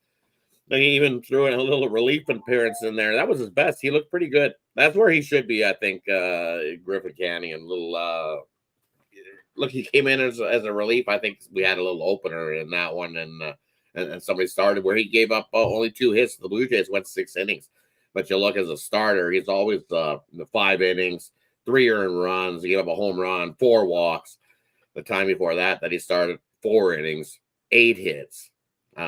He even threw in a little relief appearance in there. That was his best. He looked pretty good. That's where he should be, I think, Griffin Canning. And look, he came in as a relief. I think we had a little opener in that one, and somebody started where he gave up only 2 hits. The Blue Jays went 6 innings. But you look as a starter, he's always the 5 innings, 3 earned runs. He gave up a home run, 4 walks. The time before that he started 4 innings, 8 hits.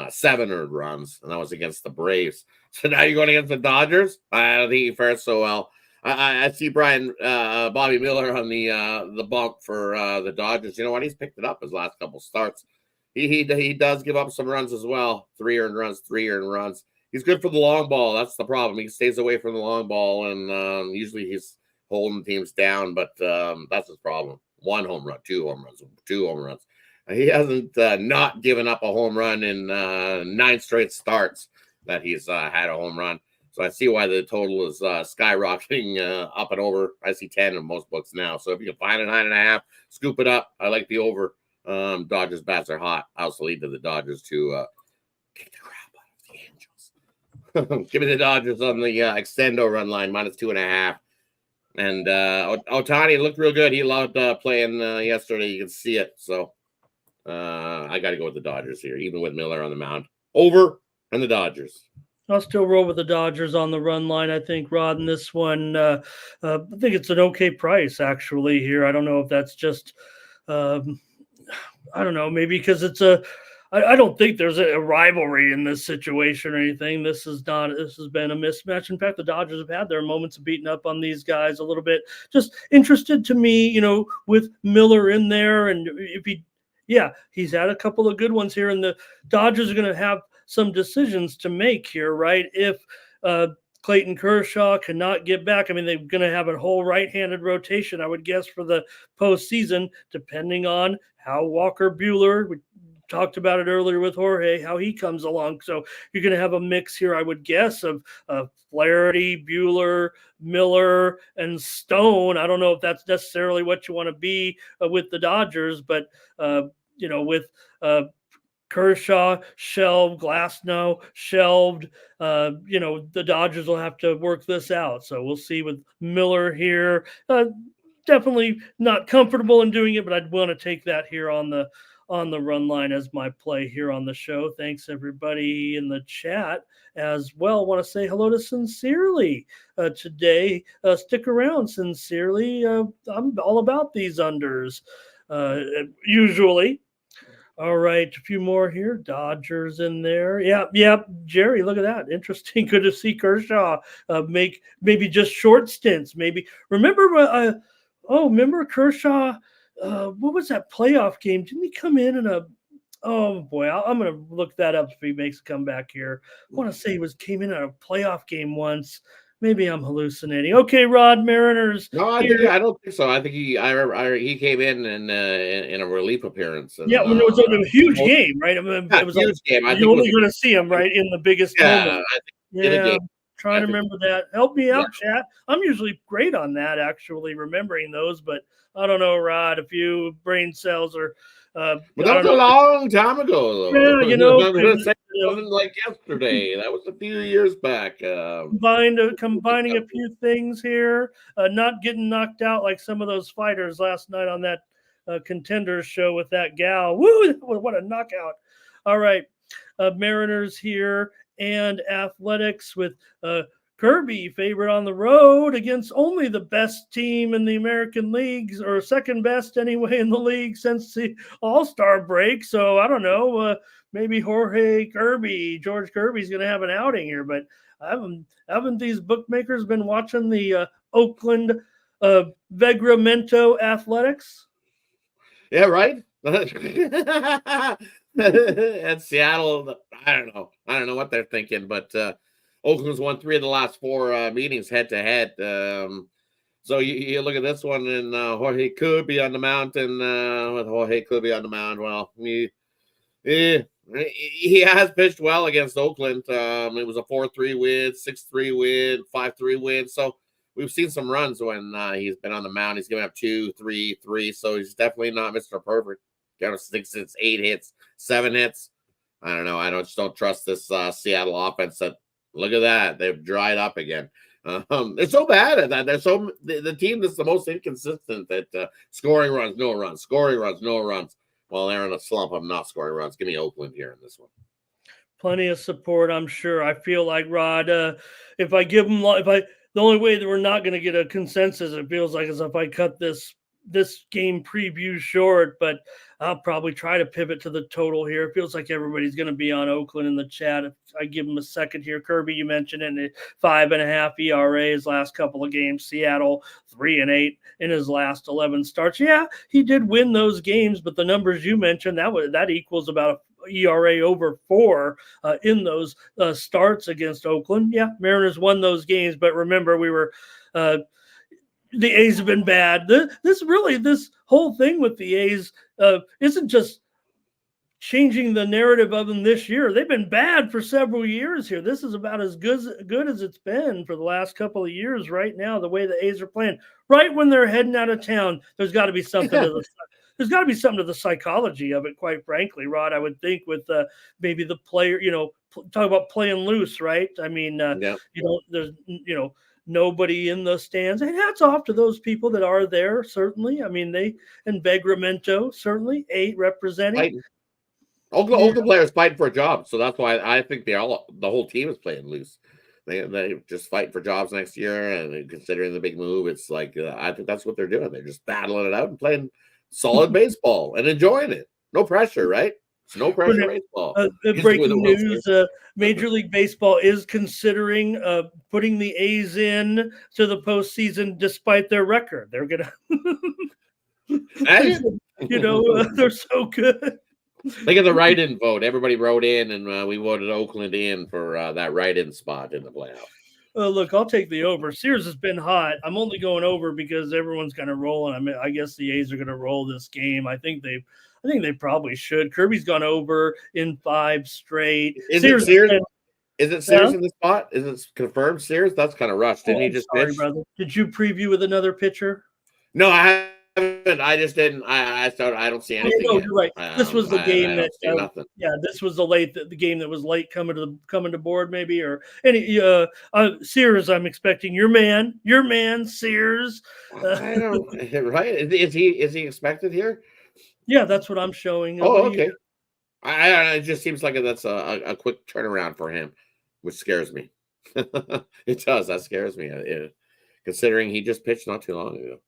7 earned runs, and that was against the Braves. So now you're going against the Dodgers. I don't think he fared so well. I see Bobby Miller on the bump for the Dodgers. You know what? He's picked it up his last couple starts. He does give up some runs as well. 3 earned runs. He's good for the long ball. That's the problem. He stays away from the long ball, and usually he's holding teams down. But that's his problem. 1 home run, 2 home runs, 2 home runs. He hasn't not given up a home run in 9 straight starts that he's had a home run. So I see why the total is skyrocketing up and over. I see 10 in most books now. So if you can find a 9.5, scoop it up. I like the over. Dodgers bats are hot. I also lead to the Dodgers to kick the crap out of the Angels. Give me the Dodgers on the extendo run line, -2.5. And Ohtani looked real good. He loved playing yesterday. You can see it. So I got to go with the Dodgers here, even with Miller on the mound. Over and the Dodgers. I'll still roll with the Dodgers on the run line. I think, Rod, in this one, I think it's an okay price, actually, here. I don't know if that's just, I don't know, maybe because it's I don't think there's a rivalry in this situation or anything. This has been a mismatch. In fact, the Dodgers have had their moments of beating up on these guys a little bit. Just interested to me, with Miller in there, and he's had a couple of good ones here, and the Dodgers are going to have some decisions to make here, right? If Clayton Kershaw cannot get back, I mean, they're going to have a whole right-handed rotation, I would guess, for the postseason, depending on how Walker Buehler, we talked about it earlier with Jorge, how he comes along. So you're going to have a mix here, I would guess, of Flaherty, Buehler, Miller, and Stone. I don't know if that's necessarily what you want to be with the Dodgers, but, with Kershaw shelved, Glasnow shelved, the Dodgers will have to work this out. So we'll see with Miller here. Definitely not comfortable in doing it, but I'd want to take that here on the run line as my play here on the show. Thanks everybody in the chat as well. Want to say hello to Sincerely today. Stick around, Sincerely. I'm all about these unders usually. All right, a few more here. Dodgers in there. Yeah. Jerry, look at that. Interesting. Good to see Kershaw make maybe just short stints. Maybe remember Kershaw. What was that playoff game? Didn't he come in a? Oh boy, I'm gonna look that up if he makes a comeback here. I want to say he came in a playoff game once. Maybe I'm hallucinating. Okay, Rod, Mariners. No, I don't think so. I think he came in a relief appearance. And, when it was a huge game, right? I mean, it was a huge game. You're only going to see him right in the biggest moment. Trying to remember that. Help me out, chat. I'm usually great on that, actually remembering those, but I don't know, Rod. A few brain cells are. But that was a long time ago, though. Yeah, wasn't like yesterday. That was a few years back. Combining a few things here, not getting knocked out like some of those fighters last night on that Contenders show with that gal. Woo! What a knockout! All right, Mariners here and Athletics with Kirby favored on the road against only the best team in the American leagues, or second best anyway in the league since the All-Star break. So I don't know, maybe George Kirby's going to have an outing here. But haven't these bookmakers been watching the Oakland Vegramento Athletics? Yeah, right. And Seattle, I don't know what they're thinking, but Oakland's won 3 of the last 4 meetings head to head. So you look at this one, and Jorge could be on the mound, and with Jorge could be on the mound. Well, he has pitched well against Oakland. It was a 4-3 win, 6-3 win, 5-3 win. So we've seen some runs when he's been on the mound. He's given up 2, 3, 3. So he's definitely not Mr. Perfect. Got 6 hits, 8 hits, 7 hits. I don't know. I just don't trust this Seattle offense. Look at that. They've dried up again. They're so bad at that. They're so the team that's the most inconsistent at scoring runs, no runs, scoring runs, no runs. Well, they're in a slump of not scoring runs. Give me Oakland here in this one. Plenty of support, I'm sure. I feel like, Rod, if I give them, the only way that we're not going to get a consensus, it feels like, is if I cut this game preview short, but I'll probably try to pivot to the total here. It feels like everybody's going to be on Oakland in the chat. If I give them a second here, Kirby, you mentioned in 5.5 ERA his last couple of games. Seattle 3-8 in his last 11 starts. Yeah, he did win those games, but the numbers you mentioned, that equals about a ERA over 4 in those starts against Oakland. Yeah, Mariners won those games, but remember we were the A's have been bad. This whole thing with the A's isn't just changing the narrative of them this year. They've been bad for several years here. This is about as good as it's been for the last couple of years right now, the way the A's are playing. Right when they're heading out of town, there's got to be something to the psychology of it, quite frankly, Rod. I would think with maybe the player, talk about playing loose, right? I mean, there's, nobody in the stands. And hats off to those people that are there, certainly. I mean, and Vegramento, certainly, 8 representing. Oakland players fighting for a job, so that's why I think the whole team is playing loose. They just fight for jobs next year, and considering the big move, it's like I think that's what they're doing. They're just battling it out and playing solid baseball and enjoying it. No pressure, right? It's no pressure baseball. Breaking news: Major League Baseball is considering putting the A's in to the postseason despite their record. They're gonna, they're so good. Look at the write-in vote. Everybody wrote in, and we voted Oakland in for that write-in spot in the playoffs. Look, I'll take the over. Sears has been hot. I'm only going over because everyone's going to roll, and I guess the A's are going to roll this game. I think they probably should. Kirby's gone over in 5 straight. Is it Sears in the spot? Is it confirmed Sears? That's kind of rushed. Didn't he just pitch? Brother. Did you preview with another pitcher? No, I haven't. I just didn't. I don't see anything. No, you're right. This was the game this was the game that was late coming to board, maybe, or any Sears. I'm expecting your man Sears. I don't right. Is he expected here? Yeah, that's what I'm showing. Oh, okay. It just seems like that's a quick turnaround for him, which scares me. It does. That scares me, considering he just pitched not too long ago.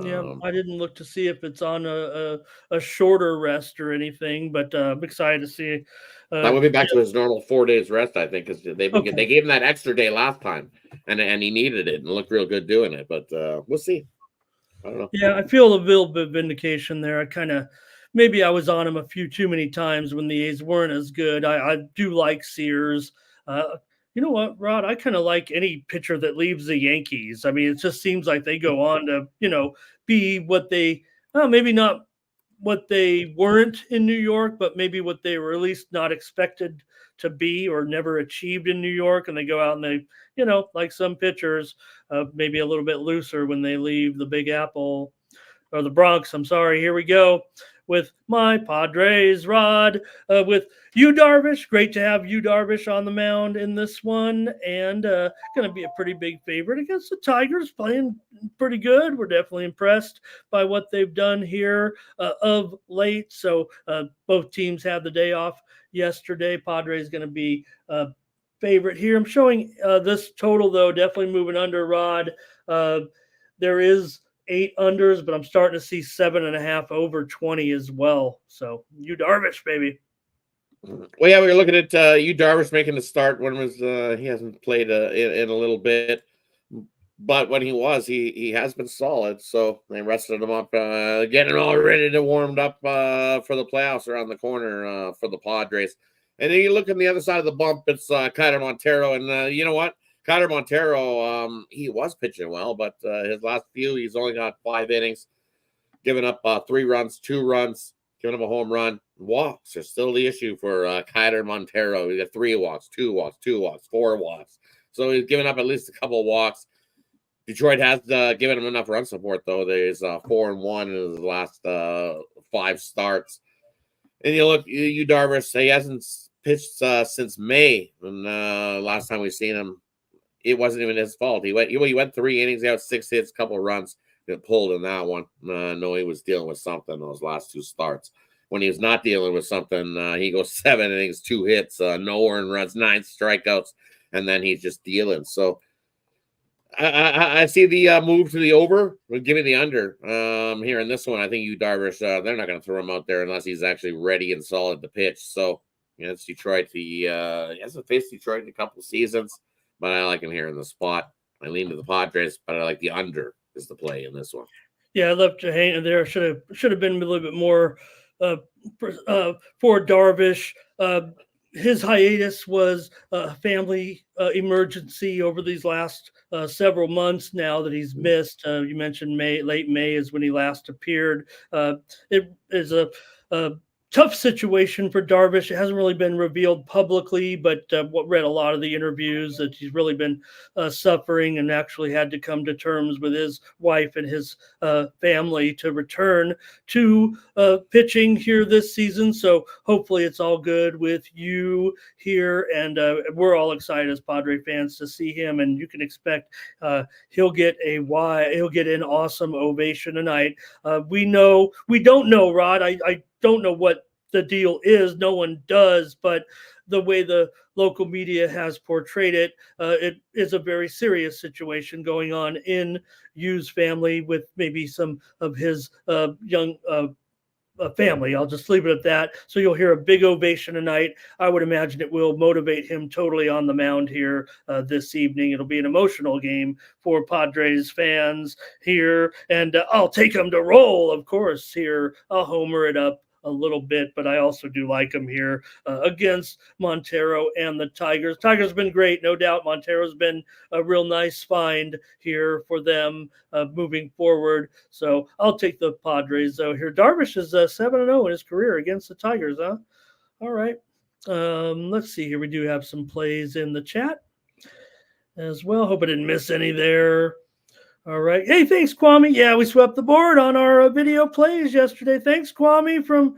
Yeah, I didn't look to see if it's on a shorter rest or anything, but I'm excited to see. That would be back to his normal 4 days rest, I think, because they gave him that extra day last time, and he needed it and looked real good doing it. But we'll see. I don't know. Yeah, I feel a little bit of vindication there. Maybe I was on him a few too many times when the A's weren't as good. I do like Sears. You know what, Rod? I kind of like any pitcher that leaves the Yankees. I mean, it just seems like they go on to, be what they, maybe not what they weren't in New York, but maybe what they were at least not expected to be or never achieved in New York. And they go out and they, like some pitchers, maybe a little bit looser when they leave the Big Apple. or the Bronx. I'm sorry. Here we go with my Padres, Rod, with Yu Darvish. Great to have Yu Darvish on the mound in this one, and going to be a pretty big favorite against the Tigers, playing pretty good. We're definitely impressed by what they've done here of late. So both teams had the day off yesterday. Padres going to be favorite here. I'm showing this total, though, definitely moving under, Rod. There is 8 unders, but I'm starting to see 7.5 over 20 as well. So Yu Darvish, baby. Well, yeah, we were looking at Yu Darvish making the start. When was he hasn't played in a little bit, but when he was, he has been solid. So they rested him up, getting all ready to warmed up for the playoffs around the corner for the Padres. And then you look on the other side of the bump, it's Kailer Montero, and you know what? Kailer Montero, he was pitching well, but his last few, he's only got 5 innings, giving up 3 runs, 2 runs, giving up a home run. Walks are still the issue for Kailer Montero. He got 3 walks, 2 walks, 2 walks, 4 walks. So he's giving up at least a couple of walks. Detroit has given him enough run support, though. There's 4-1 in his last 5 starts. And you look, Yu Darvish, he hasn't pitched since May. And last time we seen him, it wasn't even his fault. He went 3 innings, he had 6 hits, a couple of runs, got pulled in that one. No, he was dealing with something those last 2 starts. When he was not dealing with something, he goes 7 innings, 2 hits, no earned runs, 9 strikeouts, and then he's just dealing. So I see the move to the over. We'll give me the under here in this one. I think Yu Darvish, they're not going to throw him out there unless he's actually ready and solid to pitch. So it's Detroit. He hasn't faced Detroit in a couple of seasons, but I like him here in the spot. I lean to the Padres, but I like the under is the play in this one. Yeah, I love to hang in there. Should have been a little bit more for Darvish. His hiatus was a family emergency over these last several months now that he's missed. You mentioned late May is when he last appeared. It is a tough situation for Darvish. It hasn't really been revealed publicly, but read a lot of the interviews that he's really been suffering and actually had to come to terms with his wife and his family to return to pitching here this season. So hopefully it's all good with you here. And we're all excited as Padre fans to see him. And you can expect he'll get an awesome ovation tonight. We don't know, Rod. I don't know what the deal is. No one does, but the way the local media has portrayed it, it is a very serious situation going on in Yu's family with maybe some of his young family. I'll just leave it at that. So you'll hear a big ovation tonight. I would imagine it will motivate him totally on the mound here this evening. It'll be an emotional game for Padres fans here, and I'll take him to roll, of course, here. I'll homer it up a little bit, but I also do like him here against Montero and the Tigers. Tigers have been great, no doubt. Montero's been a real nice find here for them moving forward. So I'll take the Padres, though, here. Darvish is 7-0 in his career against the Tigers, huh? All right. Let's see here. We do have some plays in the chat as well. Hope I didn't miss any there. All right. Hey, thanks, Kwame. Yeah, we swept the board on our video plays yesterday. Thanks, Kwame, from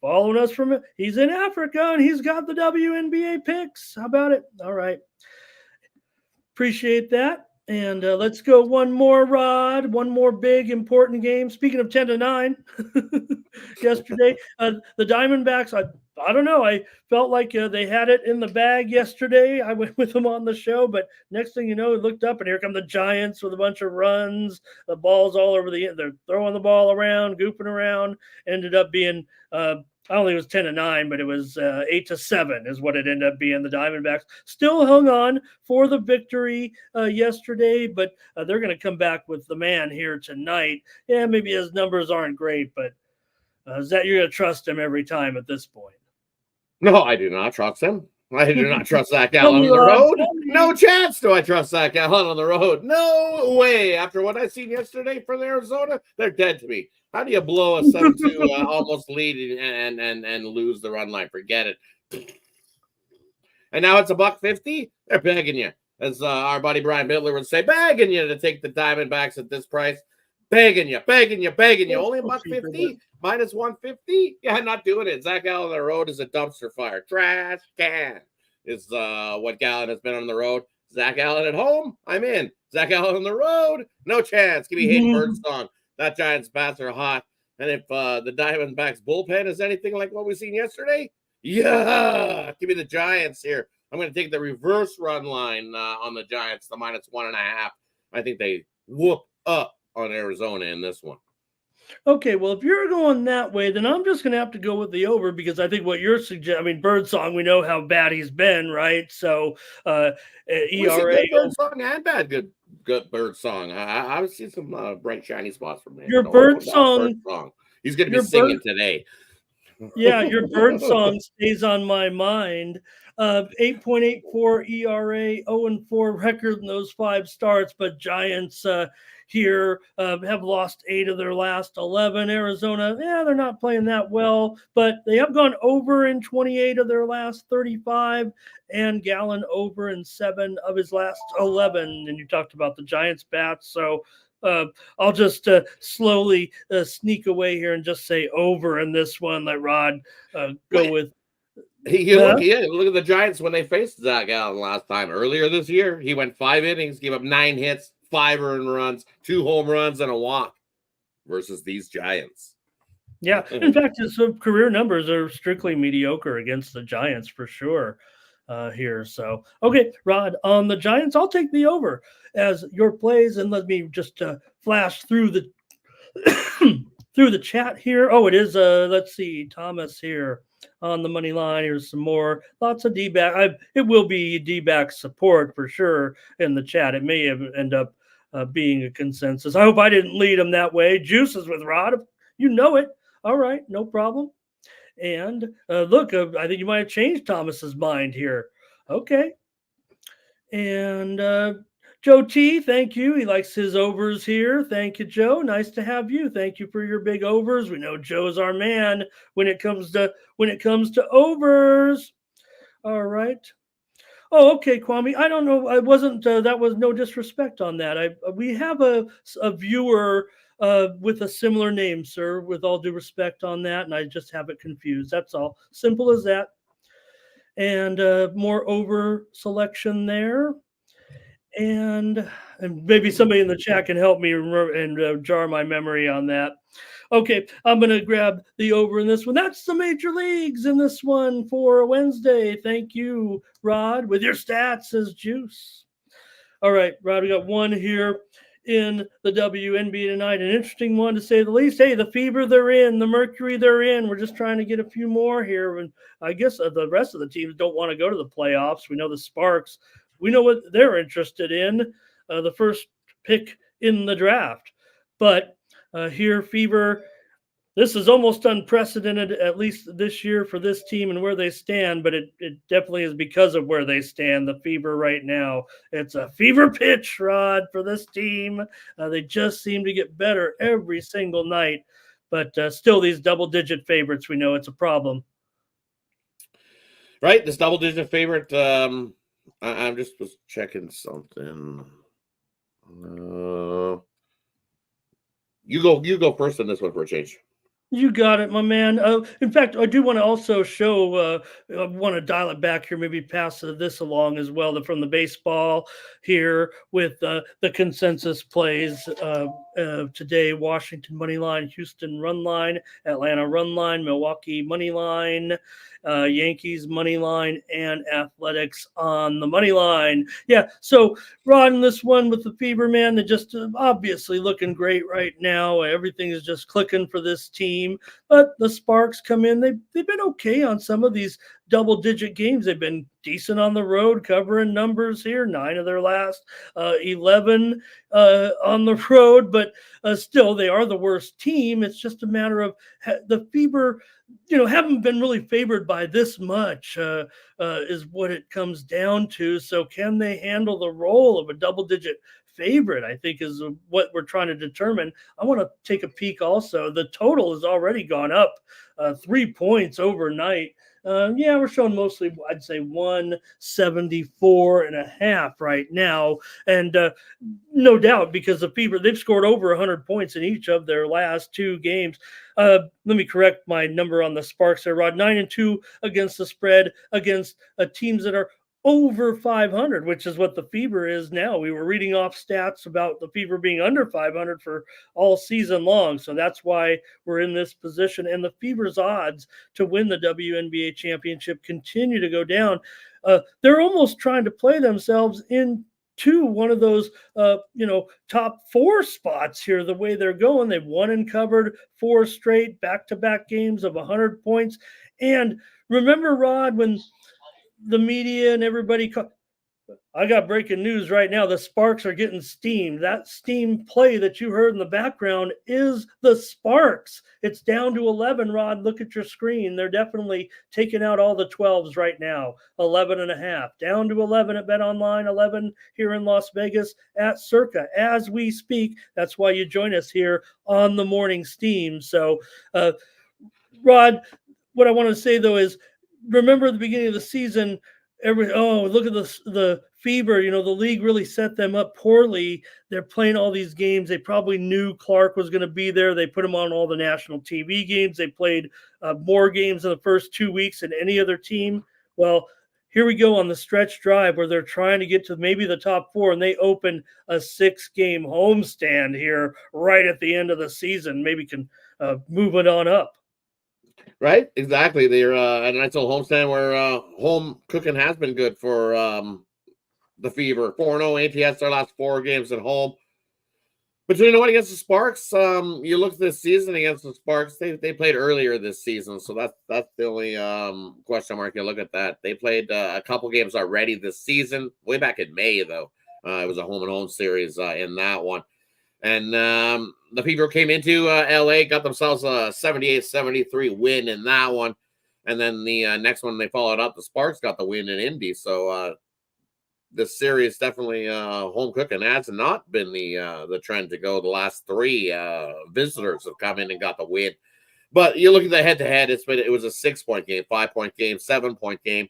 following us from – he's in Africa, and he's got the WNBA picks. How about it? All right. Appreciate that. And let's go one more, Rod. One more big, important game. Speaking of 10-9 yesterday, the Diamondbacks, I don't know. I felt like they had it in the bag yesterday. I went with them on the show, but next thing you know, we looked up, and here come the Giants with a bunch of runs. The ball's all over they're throwing the ball around, goofing around. Ended up being I don't think it was 10-9, but it was 8-7 is what it ended up being. The Diamondbacks still hung on for the victory yesterday, but they're going to come back with the man here tonight. Yeah, maybe his numbers aren't great, but is that you're going to trust him every time at this point? No, I do not trust him. I do not trust Zach Gallen on the road. No chance do I trust Zach Gallen on the road. No way. After what I seen yesterday from Arizona, they're dead to me. How do you blow a 7-2 almost lead and lose the run line? Forget it. And now it's $1.50. They're begging you, as our buddy Brian Bittler would say, begging you to take the Diamondbacks at this price. Begging you. Only a $1.50, minus 150. Yeah, I'm not doing it. Zach Allen on the road is a dumpster fire. Trash can is what Gallen has been on the road. Zach Allen at home, I'm in. Zach Allen on the road, no chance. Give me Hayden Birdsong. That Giants bats are hot. And if the Diamondbacks bullpen is anything like what we've seen yesterday, yeah, give me the Giants here. I'm going to take the reverse run line on the Giants, the minus 1.5. I think they whoop up on Arizona in this one. Okay, well, if you're going that way, then I'm just going to have to go with the over because I think what you're suggesting, I mean, Birdsong, we know how bad he's been, right? So ERA. Good Birdsong and bad good Birdsong. I've seen some bright, shiny spots from him. Your Birdsong. He's going to be singing today. Yeah, your Birdsong stays on my mind. 8.84 ERA, 0-4 record in those 5 starts, but Giants here have lost 8 of their last 11. Arizona, they're not playing that well, but they have gone over in 28 of their last 35, and Gallen over in 7 of his last 11. And you talked about the Giants bats, so I'll just slowly sneak away here and just say over in this one. Let Rod go with. Look at the Giants when they faced Zach Allen last time. Earlier this year, he went 5 innings, gave up 9 hits, 5 earned runs, 2 home runs, and a walk versus these Giants. Yeah, in fact, his career numbers are strictly mediocre against the Giants for sure here. So, okay, Rod, on the Giants, I'll take the over as your plays, and let me just flash through the through the chat here. Oh, it is. Let's see, Thomas here on the money line. Here's some more. Lots of D-back. It will be D-back support for sure in the chat. It may end up being a consensus. I hope I didn't lead him that way. Juices with Rod. You know it. All right, no problem. And look, I think you might have changed Thomas's mind here. Okay. And Joe T, thank you. He likes his overs here. Thank you, Joe. Nice to have you. Thank you for your big overs. We know Joe's our man when it comes to overs. All right. Oh, okay, Kwame. I don't know. I wasn't. That was no disrespect on that. We have a viewer with a similar name, sir. With all due respect on that, and I just have it confused. That's all. Simple as that. And more over selection there. And maybe somebody in the chat can help me and jar my memory on that. Okay, I'm going to grab the over in this one. That's the major leagues in this one for Wednesday. Thank you, Rod, with your stats as juice. All right, Rod, we got one here in the WNBA tonight. An interesting one to say the least. Hey, the fever they're in, the mercury they're in. We're just trying to get a few more here. And I guess the rest of the teams don't want to go to the playoffs. We know the Sparks. We know what they're interested in, the first pick in the draft. But here, Fever, this is almost unprecedented, at least this year for this team and where they stand, but it definitely is because of where they stand, the Fever right now. It's a fever pitch, Rod, for this team. They just seem to get better every single night, but still these double-digit favorites, we know it's a problem. Right, this double-digit favorite, I just was checking something. You go first on this one for a change. You got it, my man. In fact, I do want to also show, I want to dial it back here, maybe pass this along as well, from the baseball here with the consensus plays today. Washington money line, Houston run line, Atlanta run line, Milwaukee money line, Yankees money line, and Athletics on the money line. Yeah, so Rod, in this one with the Fever, man, they're just obviously looking great right now. Everything is just clicking for this team. But the Sparks come in. They've been okay on some of these double-digit games. They've been decent on the road, covering numbers here. 9 of their last 11 on the road. But still, they are the worst team. It's just a matter of the Fever, haven't been really favored by this much is what it comes down to. So can they handle the role of a double-digit favorite, I think, is what we're trying to determine. I want to take a peek also. The total has already gone up 3 points overnight Yeah, we're showing mostly, I'd say 174.5 right now. And no doubt, because the Fever, they've scored over 100 points in each of their last 2 games. Let me correct my number on the Sparks there, Rod. 9-2 against the spread against teams that are over 500, which is what the Fever is now. We were reading off stats about the Fever being under 500 for all season long. So that's why we're in this position. And the Fever's odds to win the WNBA championship continue to go down. They're almost trying to play themselves into one of those, top 4 spots here, the way they're going. They've won and covered 4 straight back-to-back games of 100 points. And remember, Rod, when the media and everybody, I got breaking news right now. The Sparks are getting steamed. That steam play that you heard in the background is the Sparks. It's down to 11, Rod. Look at your screen. They're definitely taking out all the 12s right now. 11.5. Down to 11 at Bet Online, 11 here in Las Vegas at Circa as we speak. That's why you join us here on the Morning Steam. So, Rod, what I want to say, though, is remember at the beginning of the season, look at the Fever, the league really set them up poorly. They're playing all these games. They probably knew Clark was going to be there. They put him on all the national TV games. They played more games in the first 2 weeks than any other team. Well, here we go on the stretch drive where they're trying to get to maybe the top 4, and they open a 6-game homestand here right at the end of the season. Maybe can move it on up. Right, exactly. They're at a nice little homestand where home cooking has been good for the Fever. 4-0 ATS their last 4 games at home. But you know what? Against the Sparks, you look this season against the Sparks. They played earlier this season, so that's the only question mark. You look at that. They played a couple games already this season, way back in May though. It was a home and home series in that one. And the Fever came into LA, got themselves a 78-73 win in that one. And then the next one they followed up, the Sparks got the win in Indy. So this series definitely home cooking has not been the trend to go. The last 3 visitors have come in and got the win. But you look at the head-to-head, it was a 6-point game, 5-point game, 7-point game.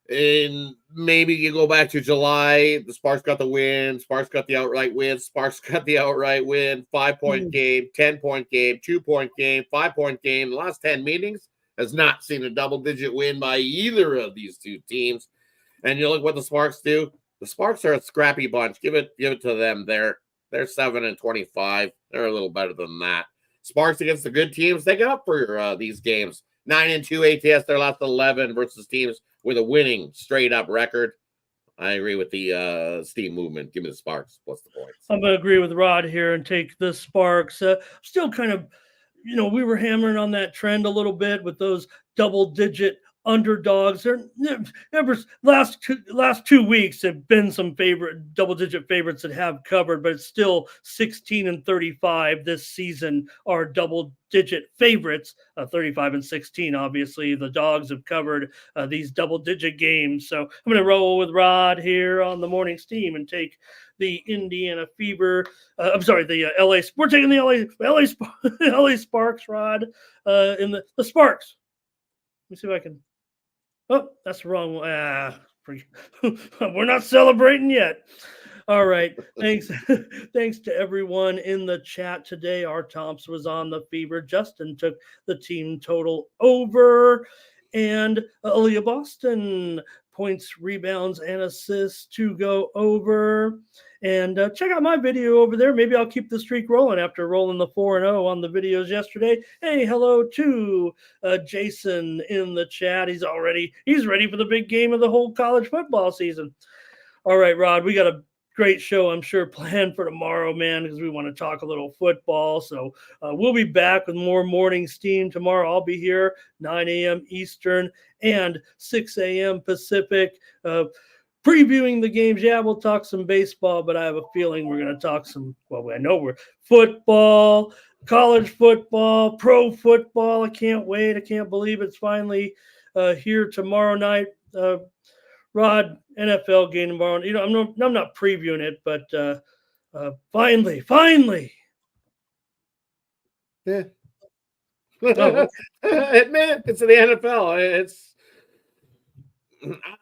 And maybe you go back to July, the Sparks got the win, Sparks got the outright win, Sparks got the outright win, 5-point game, 10-point game, 2-point game, 5-point game. The last 10 meetings has not seen a double-digit win by either of these 2 teams. And you look what the Sparks do. The Sparks are a scrappy bunch. Give it to them. They're 7-25. They're a little better than that. Sparks against the good teams, they get up for these games. 9-2 ATS, their last 11 versus teams with a winning straight-up record. I agree with the Steam movement. Give me the Sparks. What's the point? I'm going to agree with Rod here and take the Sparks. Still kind of, we were hammering on that trend a little bit with those double-digit underdogs. They're never last 2 weeks have been some double-digit favorites that have covered, but it's still 16-35 this season are double-digit favorites. 35-16, obviously the dogs have covered these double-digit games. So I'm going to roll with Rod here on the Morning Steam and take the Indiana Fever. The LA. We're taking the LA Sparks, Rod, in the Sparks. Let me see if I can. Oh, that's the wrong one. We're not celebrating yet. All right. Thanks. Thanks to everyone in the chat today. R. Thompson was on the Fever. Justin took the team total over. And Aaliyah Boston points, rebounds, and assists to go over. And check out my video over there. Maybe I'll keep the streak rolling after rolling the 4-0 on the videos yesterday. Hey, hello to Jason in the chat. He's ready for the big game of the whole college football season. All right, Rod, we got a great show, I'm sure, planned for tomorrow, man, because we want to talk a little football. So we'll be back with more Morning Steam tomorrow. I'll be here 9 a.m. Eastern and 6 a.m. Pacific, previewing the games. Yeah, we'll talk some baseball, but I have a feeling we're going to talk I know we're football, college football, pro football. I can't wait. I can't believe it's finally here tomorrow night. Rod, NFL game tomorrow. I'm not previewing it, but finally. Yeah. Oh. Man, it's in the NFL.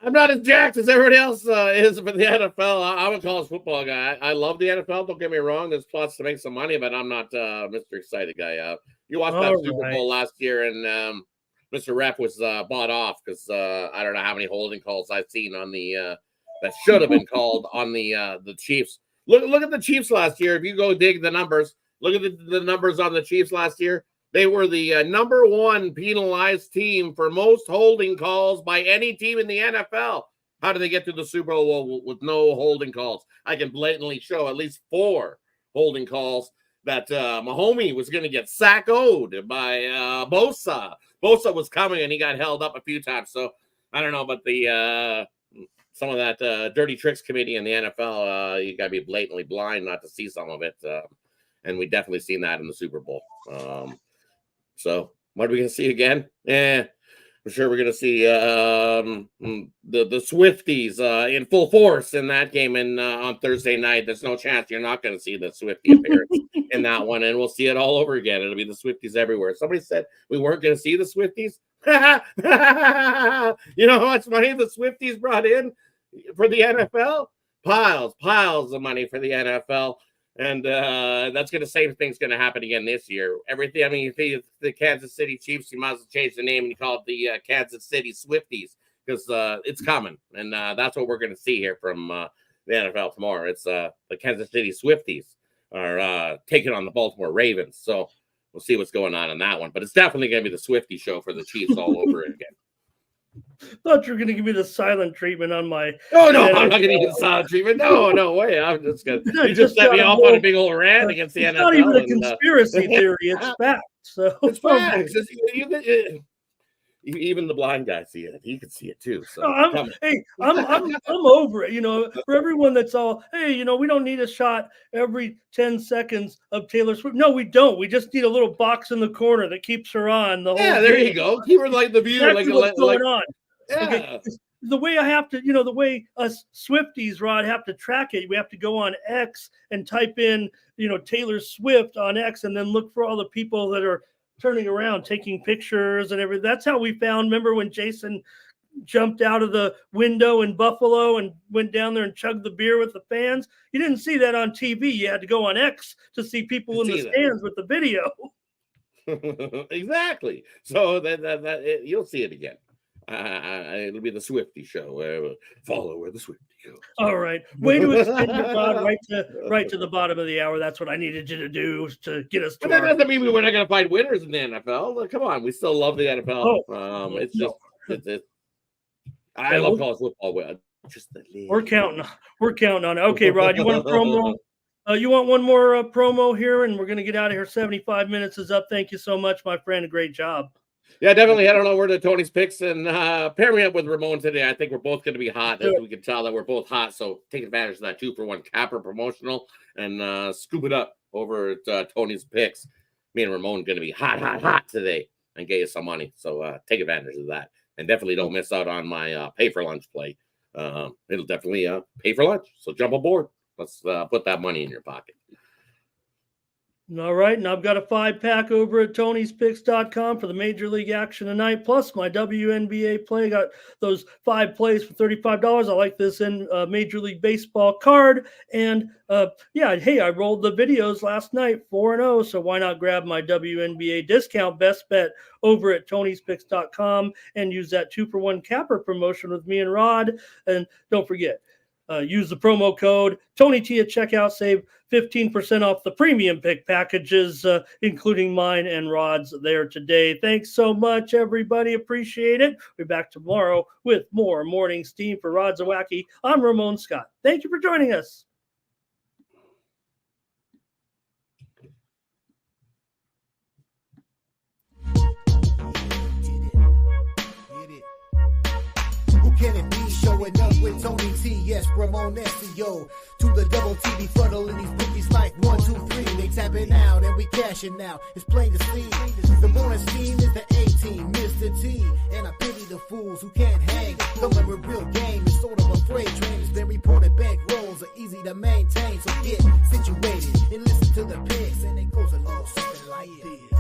I'm not as jacked as everybody else is for the NFL. I'm a college football guy. I love the NFL. Don't get me wrong. There's plots to make some money, but I'm not Mr. Excited guy. You watched that Super Bowl last year, and Mr. Rep was bought off because I don't know how many holding calls I've seen on the that should have been called on the Chiefs. Look at the Chiefs last year. If you go dig the numbers, look at the numbers on the Chiefs last year. They were the number one penalized team for most holding calls by any team in the NFL. How did they get to the Super Bowl with no holding calls? I can blatantly show at least 4 holding calls that Mahomes was going to get saccoed by Bosa. Bosa was coming and he got held up a few times. So I don't know, but the some of that dirty tricks committee in the NFL, you got to be blatantly blind not to see some of it. And we definitely seen that in the Super Bowl. So what are we going to see again? I'm sure we're going to see the Swifties in full force in that game on Thursday night. There's no chance you're not going to see the Swiftie appearance in that one, and we'll see it all over again. It'll be the Swifties everywhere. Somebody said we weren't going to see the Swifties. You know how much money the Swifties brought in for the NFL? Piles of money for the NFL. And that's going to same thing's going to happen again this year. Everything. I mean, if it's the Kansas City Chiefs, you might as well change the name and you call it the Kansas City Swifties because it's coming, and that's what we're going to see here from the NFL tomorrow. It's the Kansas City Swifties are taking on the Baltimore Ravens. So we'll see what's going on in that one. But it's definitely going to be the Swiftie show for the Chiefs all over again. Thought you were going to give me the silent treatment on my. Oh no, I'm not going to give the silent treatment. No way. I'm just going to. You just set me off on a big old rant against the NFL. It's not even a conspiracy theory. It's fact. So it's facts. Even the blind guy see it. He can see it too. So I'm over it. You know, for everyone that's all, hey, you know, we don't need a shot every 10 seconds of Taylor Swift. No, we don't. We just need a little box in the corner that keeps her on the whole. Yeah, there you go. Keep her like the view. That's what's going on. Yeah. Okay. The way I have to, you know, the way us Swifties, Rod, have to track it, we have to go on X and type in, you know, Taylor Swift on X and then look for all the people that are turning around, taking pictures and everything. That's how we found. Remember when Jason jumped out of the window in Buffalo and went down there and chugged the beer with the fans? You didn't see that on TV. You had to go on X to see people in the stands with the video. Exactly. So you'll see it again. It'll be the Swiftie show. Follow where the Swiftie goes. All right. Way to extend your rod right to the bottom of the hour. That's what I needed you to do to get us to. But that doesn't mean we're not going to find winners in the NFL. Come on, we still love the NFL. I love college football. We're counting on it. Okay, Rod, you want a promo? You want one more promo here, and we're going to get out of here. 75 minutes is up. Thank you so much, my friend. Great job. Yeah, definitely head on over to Tony's Picks and pair me up with Ramon today. I think we're both going to be hot. As we can tell that we're both hot. So take advantage of that 2-for-1 capper promotional and scoop it up over at Tony's Picks. Me and Ramon going to be hot today and get you some money. So take advantage of that. And definitely don't miss out on my pay for lunch play. It'll definitely pay for lunch. So jump aboard. Let's put that money in your pocket. All right, and I've got a 5-pack over at Tony'sPicks.com for the Major League action tonight, plus my WNBA play. Got those 5 plays for $35. I like this in Major League Baseball card. And, hey, I rolled the videos last night, 4-0, so why not grab my WNBA discount best bet over at Tony'sPicks.com and use that 2-for-1 capper promotion with me and Rod. And don't forget, use the promo code TonyT at checkout, save 15% off the premium pick packages, including mine and Rod's there today. Thanks so much, everybody. Appreciate it. We'll be back tomorrow with more Morning Steam for Rod Zawacki. I'm Ramon Scott. Thank you for joining us. Can it be showing up with Tony T? Yes, Ramon SEO. To the double T befuddling these bookies like 1, 2, 3. They tapping out and we cashing now. It's plain to see. The morning scheme is the A-team, Mr. T. And I pity the fools who can't hang. Coming with real game is sort of a freight train. It's been reported bank rolls are easy to maintain. So get situated and listen to the picks. And it goes a little something like this.